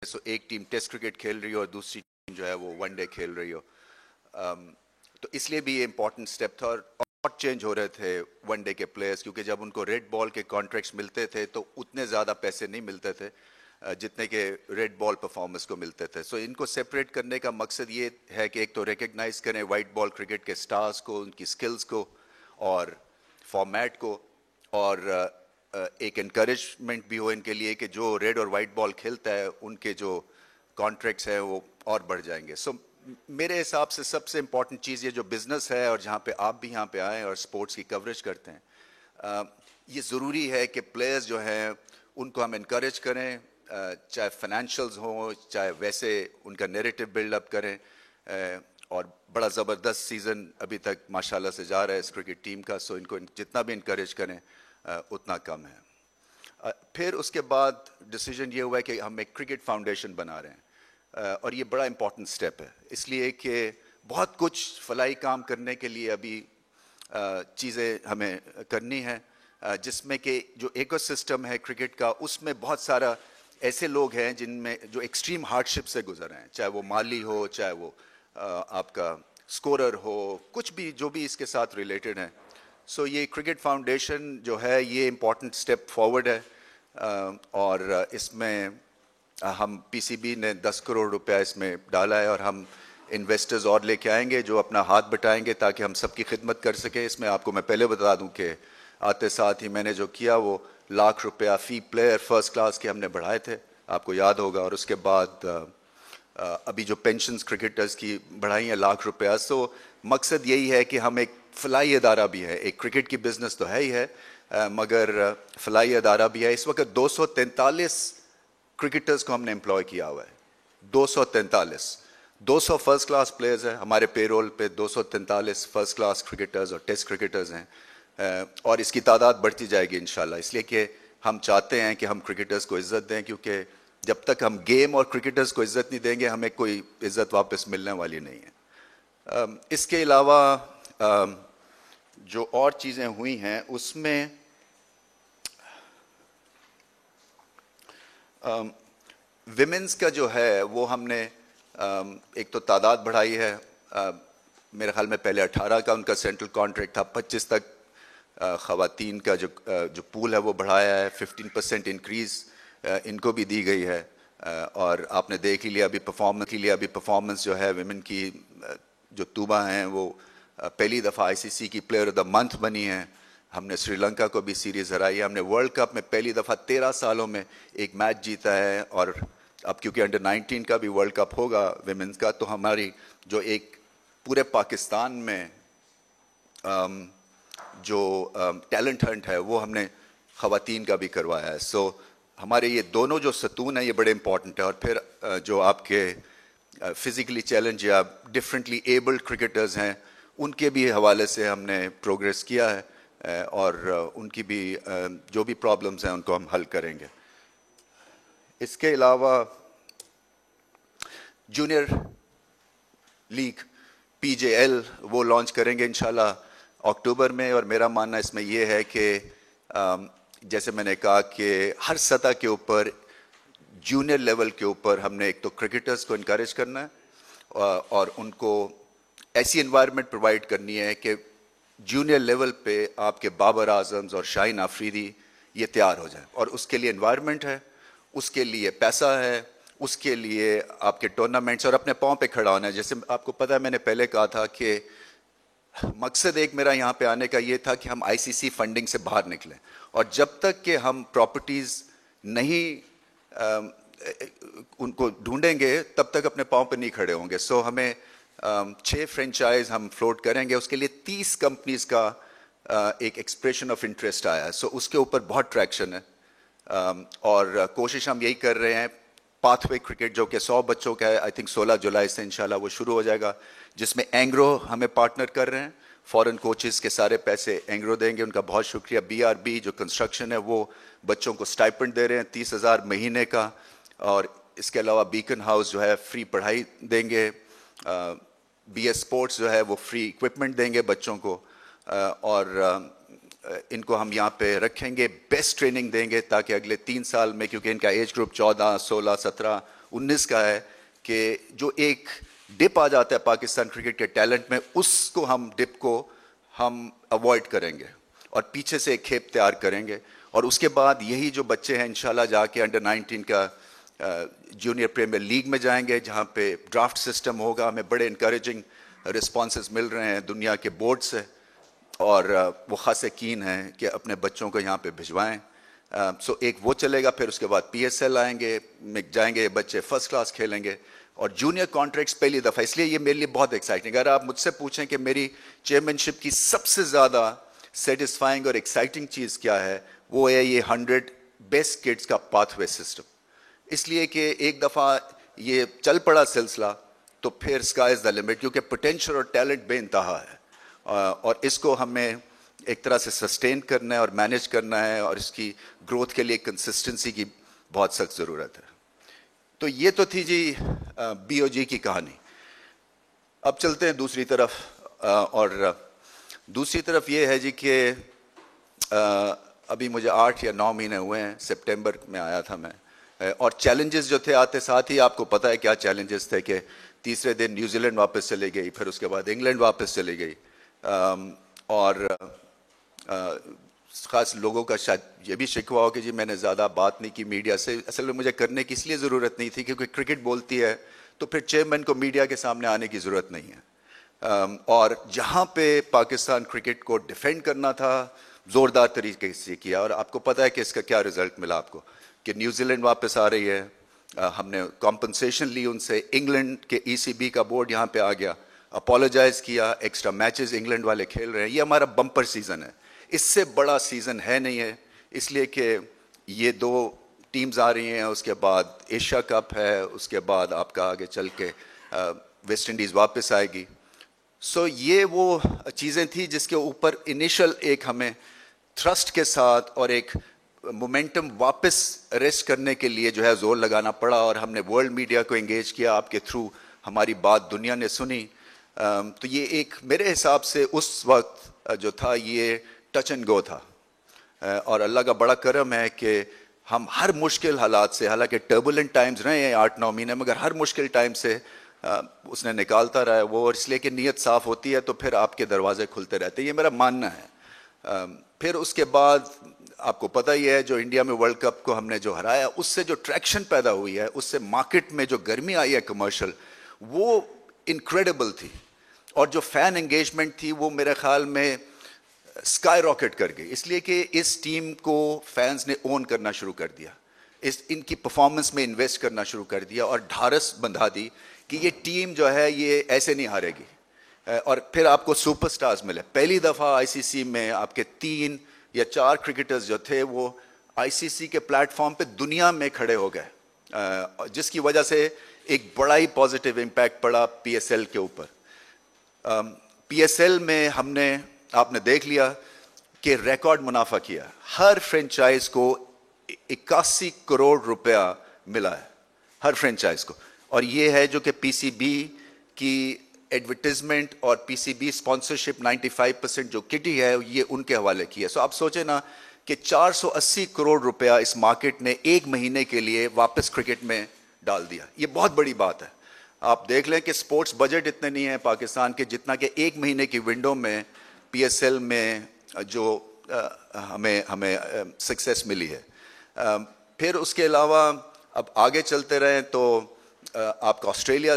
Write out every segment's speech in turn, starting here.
सो एक team test cricket खेल रही हो और दूसरी टीम जो है वो वनडे खेल रही हो। तो इसलिए भी ये इम्पोर्टेंट स्टेप था। और चेंज हो रहे थे वनडे के प्लेयर्स, क्योंकि जब उनको रेड बॉल के कॉन्ट्रैक्ट्स मिलते थे तो उतने ज़्यादा पैसे नहीं मिलते थे जितने के रेड बॉल परफॉर्मेंस को मिलते थे। सो इनको सेपरेट करने का मकसद ये है कि एक तो रिकग्नाइज करें वाइट बॉल क्रिकेट के स्टार्स को, उनकी स्किल्स को और फॉर्मेट को, और एक इनकरेजमेंट भी हो इनके लिए कि जो रेड और वाइट बॉल खेलता है उनके जो कॉन्ट्रैक्ट्स हैं वो और बढ़ जाएंगे। सो मेरे हिसाब से सबसे इम्पॉर्टेंट चीज़ ये जो बिज़नेस है और जहाँ पे आप भी यहाँ पे आए और स्पोर्ट्स की कवरेज करते हैं, ये ज़रूरी है कि प्लेयर्स जो हैं उनको हम इनकरेज करें, चाहे फाइनेंशियल्स हों चाहे वैसे उनका नैरेटिव बिल्डअप करें। और बड़ा ज़बरदस्त सीज़न अभी तक माशाल्लाह से जा रहा है इस क्रिकेट टीम का। सो इनको जितना भी इनकरेज करें उतना कम है। फिर उसके बाद डिसीजन ये हुआ है कि हम एक क्रिकेट फाउंडेशन बना रहे हैं, और ये बड़ा इम्पॉर्टेंट स्टेप है इसलिए कि बहुत कुछ फलाई काम करने के लिए अभी चीज़ें हमें करनी है, जिसमें कि जो इकोसिस्टम है क्रिकेट का उसमें बहुत सारा ऐसे लोग हैं जिनमें जो एक्सट्रीम हार्डशिप से गुजर रहे हैं, चाहे वो माली हो, चाहे वो आपका स्कोरर हो, कुछ भी जो भी इसके साथ रिलेटेड है। सो ये क्रिकेट फाउंडेशन जो है ये इम्पॉर्टेंट स्टेप फॉरवर्ड है, और इसमें हम पीसीबी ने 10 करोड़ रुपया इसमें डाला है और हम इन्वेस्टर्स और लेके आएंगे जो अपना हाथ बटाएंगे ताकि हम सबकी खिदमत कर सकें। इसमें आपको मैं पहले बता दूं कि आते साथ ही मैंने जो किया वो लाख रुपया फी प्लेयर फर्स्ट क्लास के हमने बढ़ाए थे, आपको याद होगा। और उसके बाद अभी जो पेंशन्स क्रिकेटर्स की बढ़ाई है लाख रुपया। सो मकसद यही है कि हम एक फलाई अदारा भी है, एक क्रिकेट की बिजनेस तो है ही है, मगर फलाई अदारा भी है। इस वक्त 243 क्रिकेटर्स को हमने एम्प्लॉय किया हुआ है, 243। 200 फर्स्ट क्लास प्लेयर्स हैं हमारे पेरोल पे, 243 फर्स्ट क्लास क्रिकेटर्स और टेस्ट क्रिकेटर्स हैं, और इसकी तादाद बढ़ती जाएगी इंशाल्लाह, इसलिए कि हम चाहते हैं कि हम क्रिकेटर्स को इज़्ज़त दें, क्योंकि जब तक हम गेम और क्रिकेटर्स को इज़्ज़त नहीं देंगे हमें कोई इज़्ज़त वापस मिलने वाली नहीं है। इसके अलावा जो और चीज़ें हुई हैं उसमें विमेंस का जो है वो हमने एक तो तादाद बढ़ाई है, मेरे ख्याल में पहले 18 का उनका सेंट्रल कॉन्ट्रैक्ट था, 25 तक ख़वातीन का जो पूल है वो बढ़ाया है, 15% इंक्रीज़ इनको भी दी गई है। और आपने देख ही लिया अभी परफॉर्मेंस जो है विमेन की, जो तूबा हैं वो पहली दफ़ा आईसीसी की प्लेयर ऑफ द मंथ बनी है। हमने श्रीलंका को भी सीरीज़ हराई है, हमने वर्ल्ड कप में पहली दफ़ा 13 सालों में एक मैच जीता है, और अब क्योंकि अंडर 19 का भी वर्ल्ड कप होगा विमेंस का, तो हमारी जो एक पूरे पाकिस्तान में जो टैलेंट हंट है वो हमने ख़वातीन का भी करवाया है। सो हमारे ये दोनों जो सतून हैं ये बड़े इंपॉर्टेंट है। और फिर जो आपके फिज़िकली चैलेंज या डिफरेंटली एबल्ड क्रिकेटर्स हैं उनके भी हवाले से हमने प्रोग्रेस किया है, और उनकी भी जो भी प्रॉब्लम्स हैं उनको हम हल करेंगे। इसके अलावा जूनियर लीग पीजेएल वो लॉन्च करेंगे इंशाल्लाह अक्टूबर में, और मेरा मानना इसमें यह है कि जैसे मैंने कहा कि हर सतह के ऊपर जूनियर लेवल के ऊपर हमने एक तो क्रिकेटर्स को इनकरेज करना है और उनको ऐसी एनवायरनमेंट प्रोवाइड करनी है कि जूनियर लेवल पे आपके बाबर आजम्स और शाहीन आफरीदी ये तैयार हो जाए। और उसके लिए एनवायरनमेंट है, उसके लिए पैसा है, उसके लिए आपके टूर्नामेंट्स और अपने पाँव पे खड़ा होना है। जैसे आपको पता है मैंने पहले कहा था कि मकसद एक मेरा यहाँ पे आने का ये था कि हम आईसीसी फंडिंग से बाहर निकलें, और जब तक कि हम प्रॉपर्टीज़ नहीं उनको ढूंढेंगे तब तक अपने पाँव पे नहीं खड़े होंगे। सो हमें 6 फ्रेंचाइज हम फ्लोट करेंगे, उसके लिए 30 कंपनीज का एक एक्सप्रेशन ऑफ इंटरेस्ट आया है। सो उसके ऊपर बहुत ट्रैक्शन है, और कोशिश हम यही कर रहे हैं। पाथवे क्रिकेट जो कि 100 बच्चों का है, आई थिंक 16 जुलाई से इंशाल्लाह वो शुरू हो जाएगा, जिसमें एंग्रो हमें पार्टनर कर रहे हैं। फॉरेन कोचेस के सारे पैसे एंग्रो देंगे, उनका बहुत शुक्रिया। बीआरबी जो कंस्ट्रक्शन है वो बच्चों को स्टाइपेंड दे रहे हैं 30,000 महीने का, और इसके अलावा बीकन हाउस जो है फ्री पढ़ाई देंगे, बीएस स्पोर्ट्स जो है वो फ्री इक्विपमेंट देंगे बच्चों को, और इनको हम यहाँ पे रखेंगे, बेस्ट ट्रेनिंग देंगे ताकि अगले 3 साल में, क्योंकि इनका एज ग्रुप 14, 16, 17, 19 का है कि जो एक डिप आ जाता है पाकिस्तान क्रिकेट के टैलेंट में, उसको हम डिप को हम अवॉइड करेंगे और पीछे से एक खेप तैयार करेंगे। और उसके बाद यही जो बच्चे हैं इंशाल्लाह जाके अंडर 19 का जूनियर प्रीमियर लीग में जाएंगे, जहाँ पे ड्राफ्ट सिस्टम होगा। हमें बड़े इनकरेजिंग रिस्पॉन्सेज मिल रहे हैं दुनिया के बोर्ड से, और वो खासे कीन हैं कि अपने बच्चों को यहाँ पे भिजवाएं। सो एक वो चलेगा, फिर उसके बाद PSL आएंगे, में जाएंगे बच्चे, फर्स्ट क्लास खेलेंगे और जूनियर कॉन्ट्रैक्ट्स पहली दफ़ा। इसलिए ये मेरे लिए बहुत एक्साइटिंग। अगर आप मुझसे पूछें कि मेरी चेयरमैनशिप की सबसे ज़्यादा सेटिस्फाइंग और एक्साइटिंग चीज़ क्या है, वो है ये 100 बेस्ट किड्स का पाथवे सिस्टम। इसलिए कि एक दफ़ा ये चल पड़ा सिलसिला तो फिर स्काई इज़ द लिमिट, क्योंकि पोटेंशियल और टैलेंट बेइंतहा है और इसको हमें एक तरह से सस्टेन करना है और मैनेज करना है, और इसकी ग्रोथ के लिए कंसिस्टेंसी की बहुत सख्त ज़रूरत है। तो ये तो थी जी BOG की कहानी। अब चलते हैं दूसरी तरफ, और दूसरी तरफ ये है जी कि अभी मुझे 8 या 9 महीने हुए हैं, सितंबर में आया था मैं, और चैलेंजेस जो थे आते साथ ही आपको पता है क्या चैलेंजेस थे कि तीसरे दिन न्यूजीलैंड वापस चली गई, फिर उसके बाद इंग्लैंड वापस चली गई, और ख़ास लोगों का शायद ये भी शिकवा हो कि जी मैंने ज़्यादा बात नहीं की मीडिया से। असल में मुझे करने की इसलिए ज़रूरत नहीं थी क्योंकि क्रिकेट बोलती है तो फिर चेयरमैन को मीडिया के सामने आने की ज़रूरत नहीं है। और जहाँ पे पाकिस्तान क्रिकेट को डिफेंड करना था ज़ोरदार तरीके से किया, और आपको पता है कि इसका क्या रिज़ल्ट मिला आपको कि न्यूजीलैंड वापस आ रही है। हमने कॉम्पनसेशन ली उनसे, इंग्लैंड के ECB का बोर्ड यहाँ पे आ गया, अपोलोजाइज़ किया, एक्स्ट्रा मैचेस इंग्लैंड वाले खेल रहे हैं। ये हमारा बम्पर सीज़न है, इससे बड़ा सीज़न है नहीं है, इसलिए कि ये 2 टीम्स आ रही हैं, उसके बाद एशिया कप है, उसके बाद आपका आगे चल के वेस्ट इंडीज़ वापस आएगी। सो ये वो चीज़ें थी जिसके ऊपर इनिशियल एक हमें थ्रस्ट के साथ और एक मोमेंटम वापस अरेस्ट करने के लिए जो है ज़ोर लगाना पड़ा, और हमने वर्ल्ड मीडिया को एंगेज किया, आपके थ्रू हमारी बात दुनिया ने सुनी। तो ये एक मेरे हिसाब से उस वक्त जो था ये टच एंड गो था, और अल्लाह का बड़ा करम है कि हम हर मुश्किल हालात से, हालांकि टर्बुलेंट टाइम्स रहे हैं 8-9 महीने, मगर हर मुश्किल टाइम से उसने निकालता रहा है वो, और इसलिए कि नीयत साफ़ होती है तो फिर आपके दरवाजे खुलते रहते हैं, ये मेरा मानना है। फिर उसके बाद आपको पता ही है जो इंडिया में वर्ल्ड कप को हमने जो हराया, उससे जो ट्रैक्शन पैदा हुई है, उससे मार्केट में जो गर्मी आई है कमर्शियल, वो इनक्रेडिबल थी, और जो फ़ैन एंगेजमेंट थी वो मेरे ख्याल में स्काई रॉकेट कर गई, इसलिए कि इस टीम को फैंस ने ओन करना शुरू कर दिया, इनकी परफॉर्मेंस में इन्वेस्ट करना शुरू कर दिया, और ढारस बंधा दी कि ये टीम जो है ये ऐसे नहीं हारेगी। और फिर आपको सुपरस्टार्स मिले। पहली दफ़ा ICC में आपके 3 या 4 क्रिकेटर्स जो थे वो ICC के प्लेटफॉर्म पे दुनिया में खड़े हो गए, जिसकी वजह से एक बड़ा ही पॉजिटिव इम्पैक्ट पड़ा PSL के ऊपर। PSL में हमने, आपने देख लिया कि रिकॉर्ड मुनाफा किया, हर फ्रेंचाइज को 81 करोड़ रुपया मिला है, हर फ्रेंचाइज को, और ये है जो कि PCB की एडवर्टीजमेंट और PCB स्पॉन्सरशिप 95% जो किटी है ये उनके हवाले की है। सो आप सोचे ना कि 480 करोड़ रुपया इस मार्केट ने 1 महीने के लिए वापस क्रिकेट में डाल दिया, ये बहुत बड़ी बात है। आप देख लें कि स्पोर्ट्स बजट इतने नहीं है पाकिस्तान के जितना कि 1 महीने की विंडो में PSL में जो हमें सक्सेस मिली है। फिर उसके अलावा अब आगे चलते रहे तो आपका ऑस्ट्रेलिया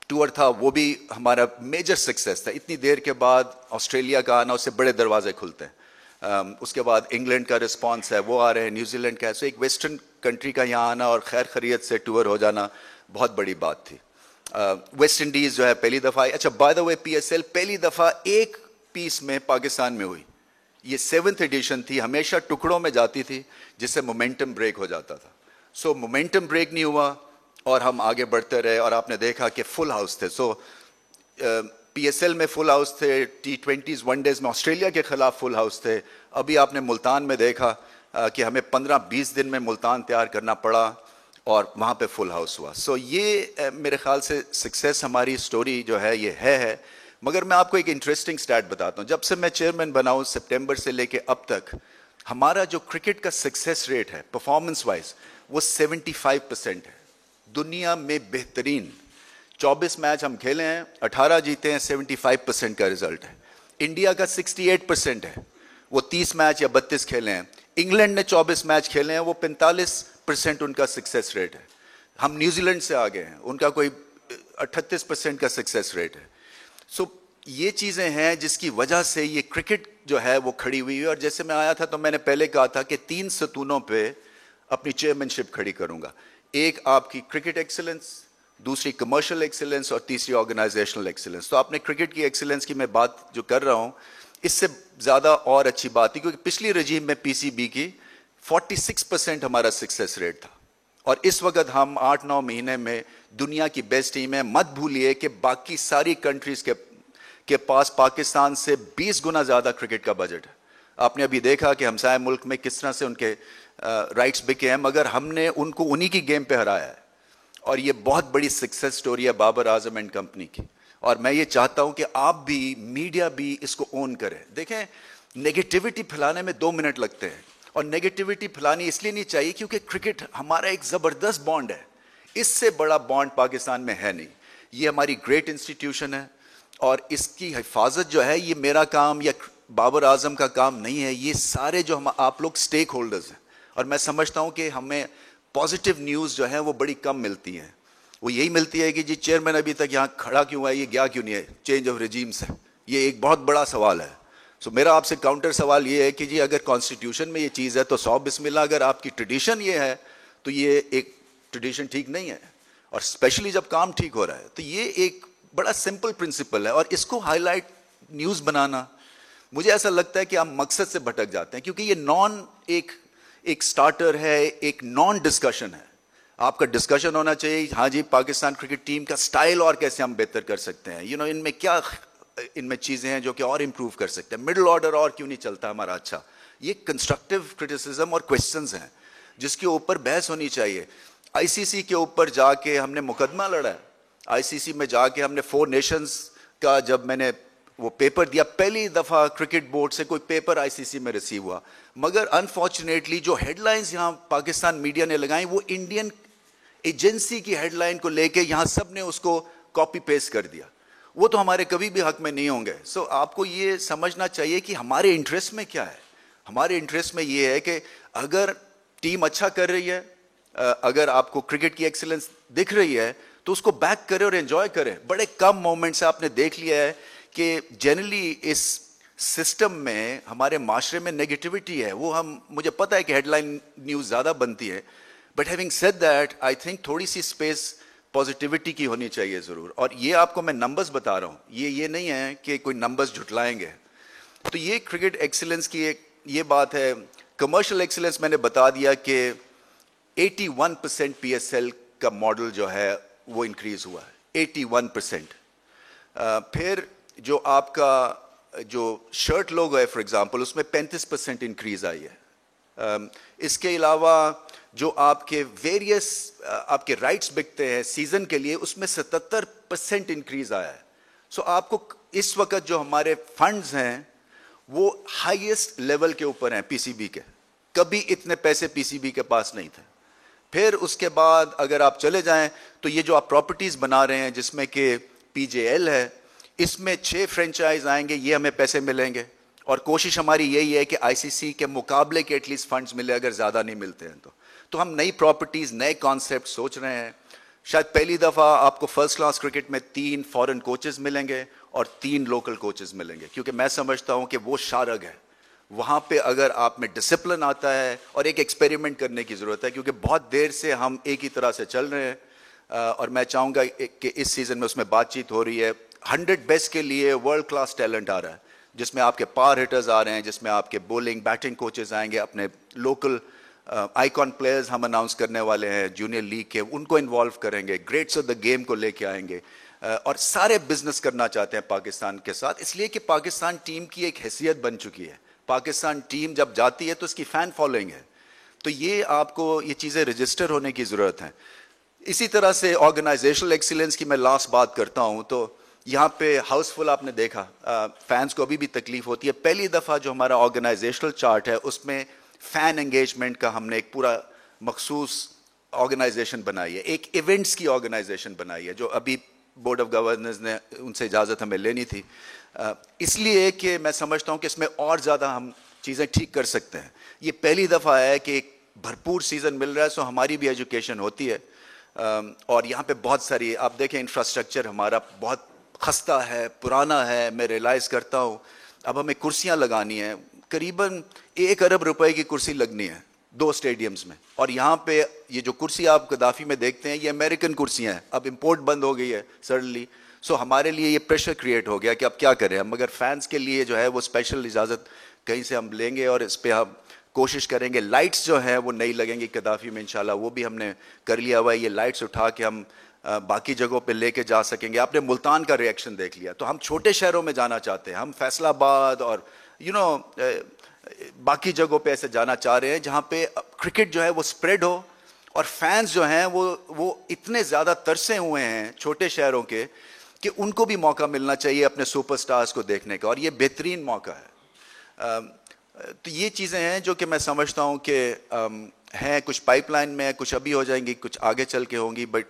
टूर था, वो भी हमारा मेजर सक्सेस था। इतनी देर के बाद ऑस्ट्रेलिया का आना, उससे बड़े दरवाजे खुलते हैं। उसके बाद इंग्लैंड का रिस्पांस है, वो आ रहे हैं, न्यूजीलैंड का है। सो एक वेस्टर्न कंट्री का यहाँ आना और खैर खैरियत से टूर हो जाना बहुत बड़ी बात थी। वेस्ट इंडीज़ जो है पहली दफ़ा, अच्छा बाय द वे PSL पहली दफ़ा एक पीस में पाकिस्तान में हुई, ये 7th एडिशन थी, हमेशा टुकड़ों में जाती थी जिससे मोमेंटम ब्रेक हो जाता था। सो मोमेंटम ब्रेक नहीं हुआ और हम आगे बढ़ते रहे, और आपने देखा कि फुल हाउस थे। सो PSL में फुल हाउस थे, T20s वनडेज में ऑस्ट्रेलिया के खिलाफ फुल हाउस थे। अभी आपने मुल्तान में देखा कि हमें 15-20 दिन में मुल्तान तैयार करना पड़ा और वहाँ पे फुल हाउस हुआ। सो ये मेरे ख्याल से सक्सेस हमारी स्टोरी जो है ये है। मगर मैं आपको एक इंटरेस्टिंग स्टैट बताता हूँ। जब से मैं चेयरमैन बना हूँ सितंबर से लेके अब तक, हमारा जो क्रिकेट का सक्सेस रेट है परफॉर्मेंस वाइज वो 75% है। दुनिया में बेहतरीन 24 मैच हम खेले हैं, 18 जीते हैं, 75% का रिजल्ट है। इंडिया का 68% है, वो 30 मैच या 32 खेले हैं। इंग्लैंड ने 24 मैच खेले हैं, वो 45% उनका सक्सेस रेट है। हम न्यूजीलैंड से आगे हैं, उनका कोई 38% का सक्सेस रेट है। सो ये चीज़ें हैं जिसकी वजह से ये क्रिकेट जो है वो खड़ी हुई है। और जैसे मैं आया था तो मैंने पहले कहा था कि 3 सतूनों पे अपनी चेयरमैनशिप खड़ी करूंगा। एक आपकी क्रिकेट एक्सीलेंस, दूसरी कमर्शियल एक्सीलेंस और तीसरी ऑर्गेनाइजेशनल एक्सीलेंस। तो आपने क्रिकेट की एक्सीलेंस की मैं बात जो कर रहा हूं, इससे ज़्यादा और अच्छी बात थी क्योंकि पिछली रजीम में पीसीबी की 46% हमारा सक्सेस रेट था और इस वक्त हम 8-9 महीने में दुनिया की बेस्ट टीम है। मत भूलिए कि बाकी सारी कंट्रीज के पास पाकिस्तान से 20 गुना ज़्यादा क्रिकेट का बजट है। आपने अभी देखा कि हमसाया मुल्क में किस तरह से उनके राइट्स बिके हैं, मगर हमने उनको उन्हीं की गेम पे हराया है और ये बहुत बड़ी सक्सेस स्टोरी है बाबर आजम एंड कंपनी की। और मैं ये चाहता हूं कि आप भी, मीडिया भी इसको ओन करें। देखें, नेगेटिविटी फैलाने में 2 मिनट लगते हैं और नेगेटिविटी फैलानी इसलिए नहीं चाहिए क्योंकि क्रिकेट हमारा एक ज़बरदस्त बॉन्ड है। इससे बड़ा बॉन्ड पाकिस्तान में है नहीं। ये हमारी ग्रेट इंस्टीट्यूशन है और इसकी हिफाजत जो है ये मेरा काम या बाबर आजम का काम नहीं है। ये सारे जो हम आप लोग स्टेक होल्डर्स हैं और मैं समझता हूं कि हमें पॉजिटिव न्यूज़ जो है वो बड़ी कम मिलती हैं। वो यही मिलती है कि जी चेयरमैन अभी तक यहाँ खड़ा क्यों है, ये गया क्यों नहीं है, चेंज ऑफ रेजीम से। ये एक बहुत बड़ा सवाल है। सो मेरा आपसे काउंटर सवाल ये है कि जी अगर कॉन्स्टिट्यूशन में ये चीज़ है तो 100 बिस्मिल्लाह। अगर आपकी ट्रेडिशन ये है तो ये एक ट्रेडिशन ठीक नहीं है और स्पेशली जब काम ठीक हो रहा है। तो ये एक बड़ा सिंपल प्रिंसिपल है और इसको हाईलाइट न्यूज़ बनाना, मुझे ऐसा लगता है कि आप मकसद से भटक जाते हैं क्योंकि ये नॉन एक स्टार्टर है, एक नॉन डिस्कशन है। आपका डिस्कशन होना चाहिए, हाँ जी पाकिस्तान क्रिकेट टीम का स्टाइल और कैसे हम बेहतर कर सकते हैं, इनमें क्या इनमें चीज़ें हैं जो कि और इम्प्रूव कर सकते हैं, मिडिल ऑर्डर और क्यों नहीं चलता हमारा अच्छा। ये कंस्ट्रक्टिव क्रिटिसिज्म और क्वेश्चंस हैं जिसके ऊपर बहस होनी चाहिए। आईसीसी के ऊपर जाके हमने मुकदमा लड़ा है, आईसीसी में जाके हमने 4 नेशंस का जब मैंने वो पेपर दिया, पहली दफ़ा क्रिकेट बोर्ड से कोई पेपर आईसीसी में रिसीव हुआ। मगर अनफॉर्चुनेटली जो हेडलाइंस यहाँ पाकिस्तान मीडिया ने लगाई वो इंडियन एजेंसी की हेडलाइन को लेके यहाँ सब ने उसको कॉपी पेस्ट कर दिया। वो तो हमारे कभी भी हक में नहीं होंगे। सो आपको ये समझना चाहिए कि हमारे इंटरेस्ट में क्या है। हमारे इंटरेस्ट में ये है कि अगर टीम अच्छा कर रही है, अगर आपको क्रिकेट की एक्सीलेंस दिख रही है तो उसको बैक करें और एंजॉय करें। बड़े कम मोमेंट्स आपने देख लिया है कि जनरली इस सिस्टम में हमारे माशरे में नेगेटिविटी है। वो मुझे पता है कि हेडलाइन न्यूज़ ज़्यादा बनती है, but having said that I think थोड़ी सी स्पेस पॉजिटिविटी की होनी चाहिए ज़रूर। और ये आपको मैं नंबर्स बता रहा हूँ, ये नहीं है कि कोई नंबर्स झुटलाएंगे। तो ये क्रिकेट एक्सीलेंस की एक ये बात है। कमर्शियल एक्सीलेंस मैंने बता दिया कि 81% पीएसएल का मॉडल जो है वो इंक्रीज़ हुआ है, 81%। फिर जो आपका जो शर्ट लोगो है फॉर एग्जांपल, उसमें 35% इंक्रीज़ आई है। इसके अलावा जो आपके वेरियस आपके राइट्स बिकते हैं सीज़न के लिए, उसमें 77% इंक्रीज़ आया है। सो आपको इस वक्त जो हमारे फंड्स हैं वो हाईएस्ट लेवल के ऊपर हैं पीसीबी के। कभी इतने पैसे पीसीबी के पास नहीं थे। फिर उसके बाद अगर आप चले जाएं तो ये जो आप प्रॉपर्टीज़ बना रहे हैं जिसमें कि पीजेएल है, इसमें 6 फ्रेंचाइज आएंगे, ये हमें पैसे मिलेंगे और कोशिश हमारी यही है कि आईसीसी के मुकाबले के एटलीस्ट फंड्स मिले, अगर ज़्यादा नहीं मिलते हैं तो हम नई प्रॉपर्टीज़, नए कॉन्सेप्ट सोच रहे हैं। शायद पहली दफ़ा आपको फर्स्ट क्लास क्रिकेट में 3 फॉरेन कोचेस मिलेंगे और 3 लोकल कोचेस मिलेंगे, क्योंकि मैं समझता हूँ कि वो शारग है। वहाँ पे अगर आप में डिसिप्लिन आता है और एक एक्सपेरिमेंट करने की ज़रूरत है, क्योंकि बहुत देर से हम एक ही तरह से चल रहे हैं और मैं चाहूँगा कि इस सीज़न में उसमें बातचीत हो रही है। 100 बेस्ट के लिए वर्ल्ड क्लास टैलेंट आ रहा है, जिसमें आपके पावर हिटर्स आ रहे हैं, जिसमें आपके बॉलिंग बैटिंग कोचेस आएंगे, अपने लोकल आइकॉन प्लेयर्स हम अनाउंस करने वाले हैं जूनियर लीग के, उनको इन्वॉल्व करेंगे, ग्रेट्स ऑफ द गेम को लेके आएंगे और सारे बिजनेस करना चाहते हैं पाकिस्तान के साथ, इसलिए कि पाकिस्तान टीम की एक हैसियत बन चुकी है। पाकिस्तान टीम जब जाती है तो इसकी फ़ैन फॉलोइंग है। तो ये आपको ये चीज़ें रजिस्टर होने की ज़रूरत है। इसी तरह से ऑर्गेनाइजेशनल एक्सीलेंस की मैं लास्ट बात करता हूँ तो यहाँ पे हाउसफुल आपने देखा, फैंस को अभी भी तकलीफ होती है। पहली दफ़ा जो हमारा ऑर्गेनाइजेशनल चार्ट है उसमें फ़ैन एंगेजमेंट का हमने एक पूरा मखसूस ऑर्गेनाइजेशन बनाई है, एक इवेंट्स की ऑर्गेनाइजेशन बनाई है, जो अभी बोर्ड ऑफ गवर्नर्स ने उनसे इजाज़त हमें लेनी थी, इसलिए कि मैं समझता हूँ कि इसमें और ज़्यादा हम चीज़ें ठीक कर सकते हैं। ये पहली दफ़ा है कि एक भरपूर सीज़न मिल रहा है, सो हमारी भी एजुकेशन होती है। और यहाँ पे बहुत सारी, आप देखें इंफ्रास्ट्रक्चर हमारा बहुत खस्ता है, पुराना है। मैं रियलाइज़ करता हूँ अब हमें कुर्सियाँ लगानी है, करीबन 1 अरब रुपए की कुर्सी लगनी है 2 स्टेडियम्स में। और यहाँ पे ये जो कुर्सी आप गद्दाफी में देखते हैं, ये अमेरिकन कुर्सियाँ हैं, अब इंपोर्ट बंद हो गई है सडनली। सो हमारे लिए ये प्रेशर क्रिएट हो गया कि अब क्या करें हम, मगर फैंस के लिए जो है वो स्पेशल इजाज़त कहीं से हम लेंगे और इस पर हम कोशिश करेंगे। लाइट्स जो हैं वो नई लगेंगी गद्दाफी में इंशाल्लाह, वो भी हमने कर लिया हुआ है। ये लाइट्स उठा के हम बाकी जगहों पे लेके जा सकेंगे। आपने मुल्तान का रिएक्शन देख लिया, तो हम छोटे शहरों में जाना चाहते हैं, हम फैसलाबाद और बाकी जगहों पे ऐसे जाना चाह रहे हैं जहाँ पे क्रिकेट जो है वो स्प्रेड हो, और फैंस जो हैं वो इतने ज़्यादा तरसे हुए हैं छोटे शहरों के कि उनको भी मौका मिलना चाहिए अपने सुपरस्टार्स को देखने का, और ये बेहतरीन मौका है। तो ये चीज़ें हैं जो कि मैं समझता हूँ कि हैं, कुछ पाइपलाइन में, कुछ अभी हो जाएंगी, कुछ आगे चल के होंगी। बट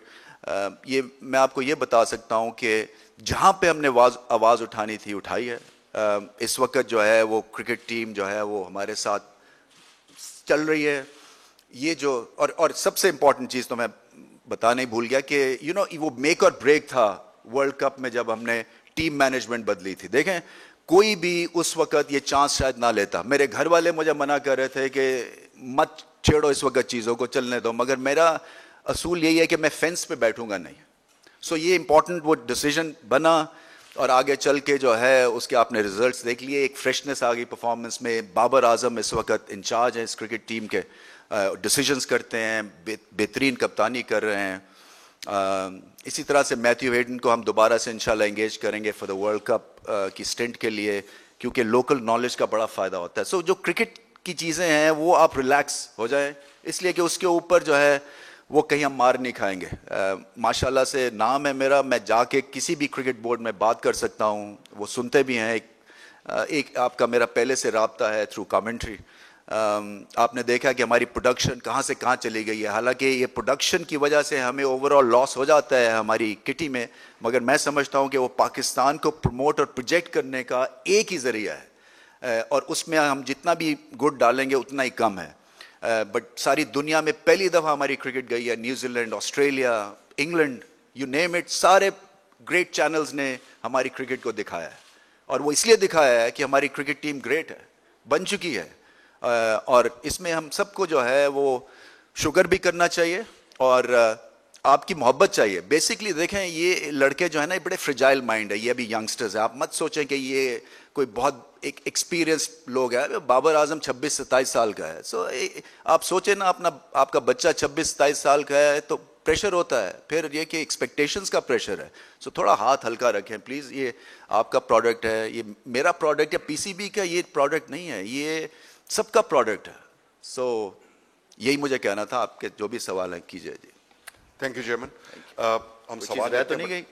ये मैं आपको ये बता सकता हूँ कि जहाँ पे हमने आवाज़ उठानी थी उठाई है। इस वक्त जो है वो क्रिकेट टीम जो है वो हमारे साथ चल रही है। ये जो और सबसे इम्पॉर्टेंट चीज़ तो मैं बताना ही भूल गया कि वो मेक और ब्रेक था वर्ल्ड कप में, जब हमने टीम मैनेजमेंट बदली थी। देखें, कोई भी उस वक्त ये चांस शायद ना लेता। मेरे घर वाले मुझे मना कर रहे थे कि मत छेड़ो इस वक्त चीज़ों को, चलने दो, मगर मेरा असूल यही है कि मैं फेंस पे बैठूंगा नहीं। सो ये इंपॉर्टेंट वो डिसीजन बना, और आगे चल के जो है उसके आपने रिजल्ट्स देख लिए, एक फ्रेशनेस आ गई परफॉर्मेंस में। बाबर आजम इस वक्त इंचार्ज हैं इस क्रिकेट टीम के, डिसीजंस करते हैं, बेहतरीन कप्तानी कर रहे हैं। इसी तरह से मैथ्यू हेडन को हम दोबारा से इंशाल्लाह एंगेज करेंगे फॉर द वर्ल्ड कप की स्टिंट के लिए, क्योंकि लोकल नॉलेज का बड़ा फ़ायदा होता है। सो जो क्रिकेट की चीज़ें हैं वो आप रिलैक्स हो जाएं, इसलिए कि उसके ऊपर जो है वो कहीं हम मार नहीं खाएंगे। माशाल्लाह से नाम है मेरा, मैं जाके किसी भी क्रिकेट बोर्ड में बात कर सकता हूँ, वो सुनते भी हैं। एक आपका मेरा पहले से राब्ता है थ्रू कमेंट्री। आपने देखा कि हमारी प्रोडक्शन कहाँ से कहाँ चली गई है। हालांकि ये प्रोडक्शन की वजह से हमें ओवरऑल लॉस हो जाता है हमारी किटी में, मगर मैं समझता हूँ कि वो पाकिस्तान को प्रमोट और प्रोजेक्ट करने का एक ही ज़रिया है, और उसमें हम जितना भी गुड डालेंगे उतना ही कम है। बट सारी दुनिया में पहली दफ़ा हमारी क्रिकेट गई है, New Zealand, Australia, England, you name it, सारे ग्रेट चैनल्स ने हमारी क्रिकेट को दिखाया है। और वो इसलिए दिखाया है कि हमारी क्रिकेट टीम ग्रेट है, बन चुकी है, और इसमें हम सबको जो है वो शुक्र भी करना चाहिए और आपकी मोहब्बत चाहिए। बेसिकली देखें, ये लड़के जो है ना, ये बड़े फ्रिजाइल माइंड है, ये अभी यंगस्टर्स है। आप मत सोचें कि ये कोई बहुत एक एक्सपीरियंस लोग है। बाबर आजम 26-27 साल का है। सो आप सोचें ना, आपका बच्चा 26-27 साल का है तो प्रेशर होता है, फिर ये कि एक्सपेक्टेशंस का प्रेशर है। सो थोड़ा हाथ हल्का रखें प्लीज़। ये आपका प्रोडक्ट है, ये मेरा प्रोडक्ट है, पीसीबी का ये प्रोडक्ट नहीं है, ये सबका प्रोडक्ट है। सो यही मुझे कहना था। आपके जो भी सवाल है कीजिए जी। Thank you chairman. हम सवाल तो नहीं गई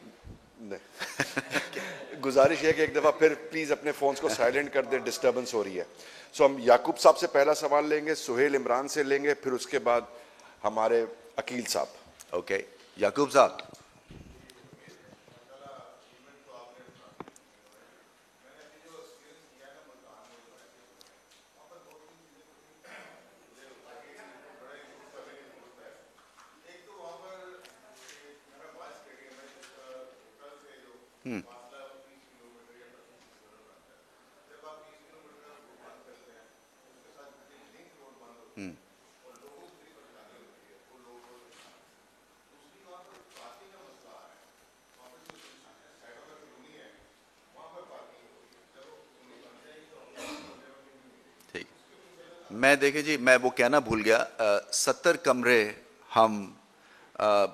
नहीं। गुजारिश है कि एक दफ़ा फिर प्लीज़ अपने फ़ोन्स को साइलेंट कर दें, डिस्टर्बेंस हो रही है। सो हम याकूब साहब से पहला सवाल लेंगे, सुहेल इमरान से लेंगे, फिर उसके बाद हमारे अकील साहब। ओके, याकूब साहब। मैं देखें जी, मैं वो कहना भूल गया, 70 कमरे हम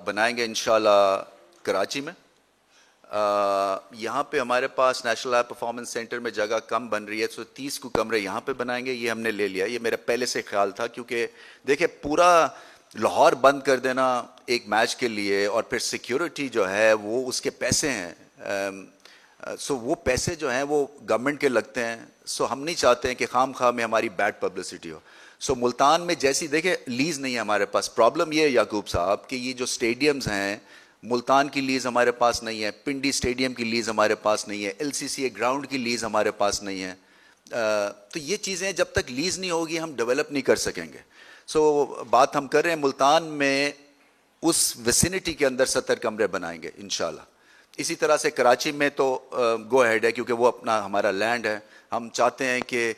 बनाएंगे इंशाल्लाह कराची में। यहाँ पे हमारे पास नेशनल हाई परफॉर्मेंस सेंटर में जगह कम बन रही है, तो 30 को कमरे यहाँ पे बनाएंगे। ये हमने ले लिया, ये मेरा पहले से ख्याल था, क्योंकि देखिए पूरा लाहौर बंद कर देना एक मैच के लिए, और फिर सिक्योरिटी जो है वो उसके पैसे हैं। सो वो पैसे जो हैं वो गवर्नमेंट के लगते हैं। सो हम नहीं चाहते हैं कि खाम खा में हमारी बैड पब्लिसिटी हो। सो मुल्तान में जैसी देखे लीज नहीं है हमारे पास। प्रॉब्लम ये है याकूब साहब कि ये जो स्टेडियम्स हैं, मुल्तान की लीज हमारे पास नहीं है, पिंडी स्टेडियम की लीज हमारे पास नहीं है, LCCA ग्राउंड की लीज हमारे पास नहीं है। तो ये चीज़ें जब तक लीज नहीं होगी हम डेवलप नहीं कर सकेंगे। सो बात हम कर रहे हैं मुल्तान में उस विसिनिटी के अंदर 70 कमरे बनाएंगे इंशाल्लाह। इसी तरह से कराची में तो गो अहेड है क्योंकि वो अपना हमारा लैंड है। हम चाहते हैं कि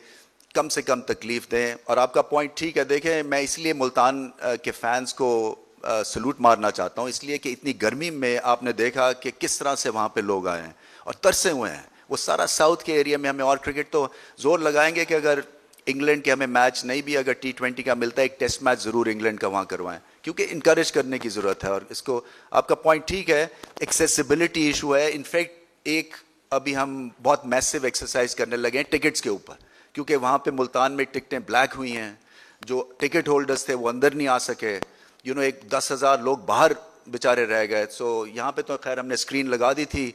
कम से कम तकलीफ दें। और आपका पॉइंट ठीक है, देखें मैं इसलिए मुल्तान के फैंस को सलूट मारना चाहता हूँ, इसलिए कि इतनी गर्मी में आपने देखा कि किस तरह से वहाँ पे लोग आए हैं और तरसे हुए हैं। वो सारा साउथ के एरिया में हमें और क्रिकेट तो जोर लगाएंगे कि अगर इंग्लैंड के हमें मैच नहीं भी अगर T20 का मिलता है, एक टेस्ट मैच ज़रूर इंग्लैंड का वहाँ करवाएं, क्योंकि इनकरेज करने की ज़रूरत है। और इसको आपका पॉइंट ठीक है, एक्सेसिबिलिटी इशू है। इनफैक्ट एक अभी हम बहुत मैसिव एक्सरसाइज करने लगे हैं टिकट्स के ऊपर, क्योंकि वहाँ पे मुल्तान में टिकटें ब्लैक हुई हैं। जो टिकट होल्डर्स थे वो अंदर नहीं आ सके। एक 10,000 लोग बाहर बेचारे रह गए। सो यहाँ पे तो खैर हमने स्क्रीन लगा दी थी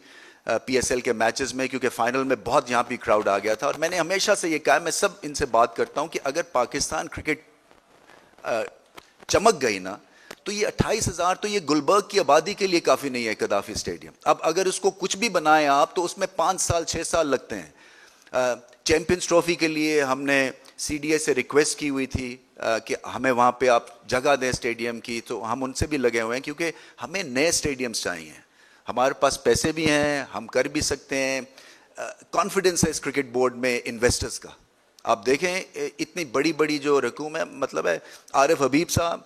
PSL के मैचेस में, क्योंकि फाइनल में बहुत यहाँ पे क्राउड आ गया था। और मैंने हमेशा से ये कहा, मैं सब इनसे बात करता हूँ कि अगर पाकिस्तान क्रिकेट चमक गई ना, तो ये 28,000 तो ये गुलबर्ग की आबादी के लिए काफ़ी नहीं है कदाफी स्टेडियम। अब अगर उसको कुछ भी बनाएं आप तो उसमें 5 साल 6 साल लगते हैं। चैंपियंस ट्रॉफी के लिए हमने CDA से रिक्वेस्ट की हुई थी कि हमें वहाँ पे आप जगह दें स्टेडियम की, तो हम उनसे भी लगे हुए हैं क्योंकि हमें नए स्टेडियम्स चाहिए। हमारे पास पैसे भी हैं, हम कर भी सकते हैं। कॉन्फिडेंस है इस क्रिकेट बोर्ड में इन्वेस्टर्स का। आप देखें इतनी बड़ी बड़ी जो रकूम है, मतलब है आरिफ हबीब साहब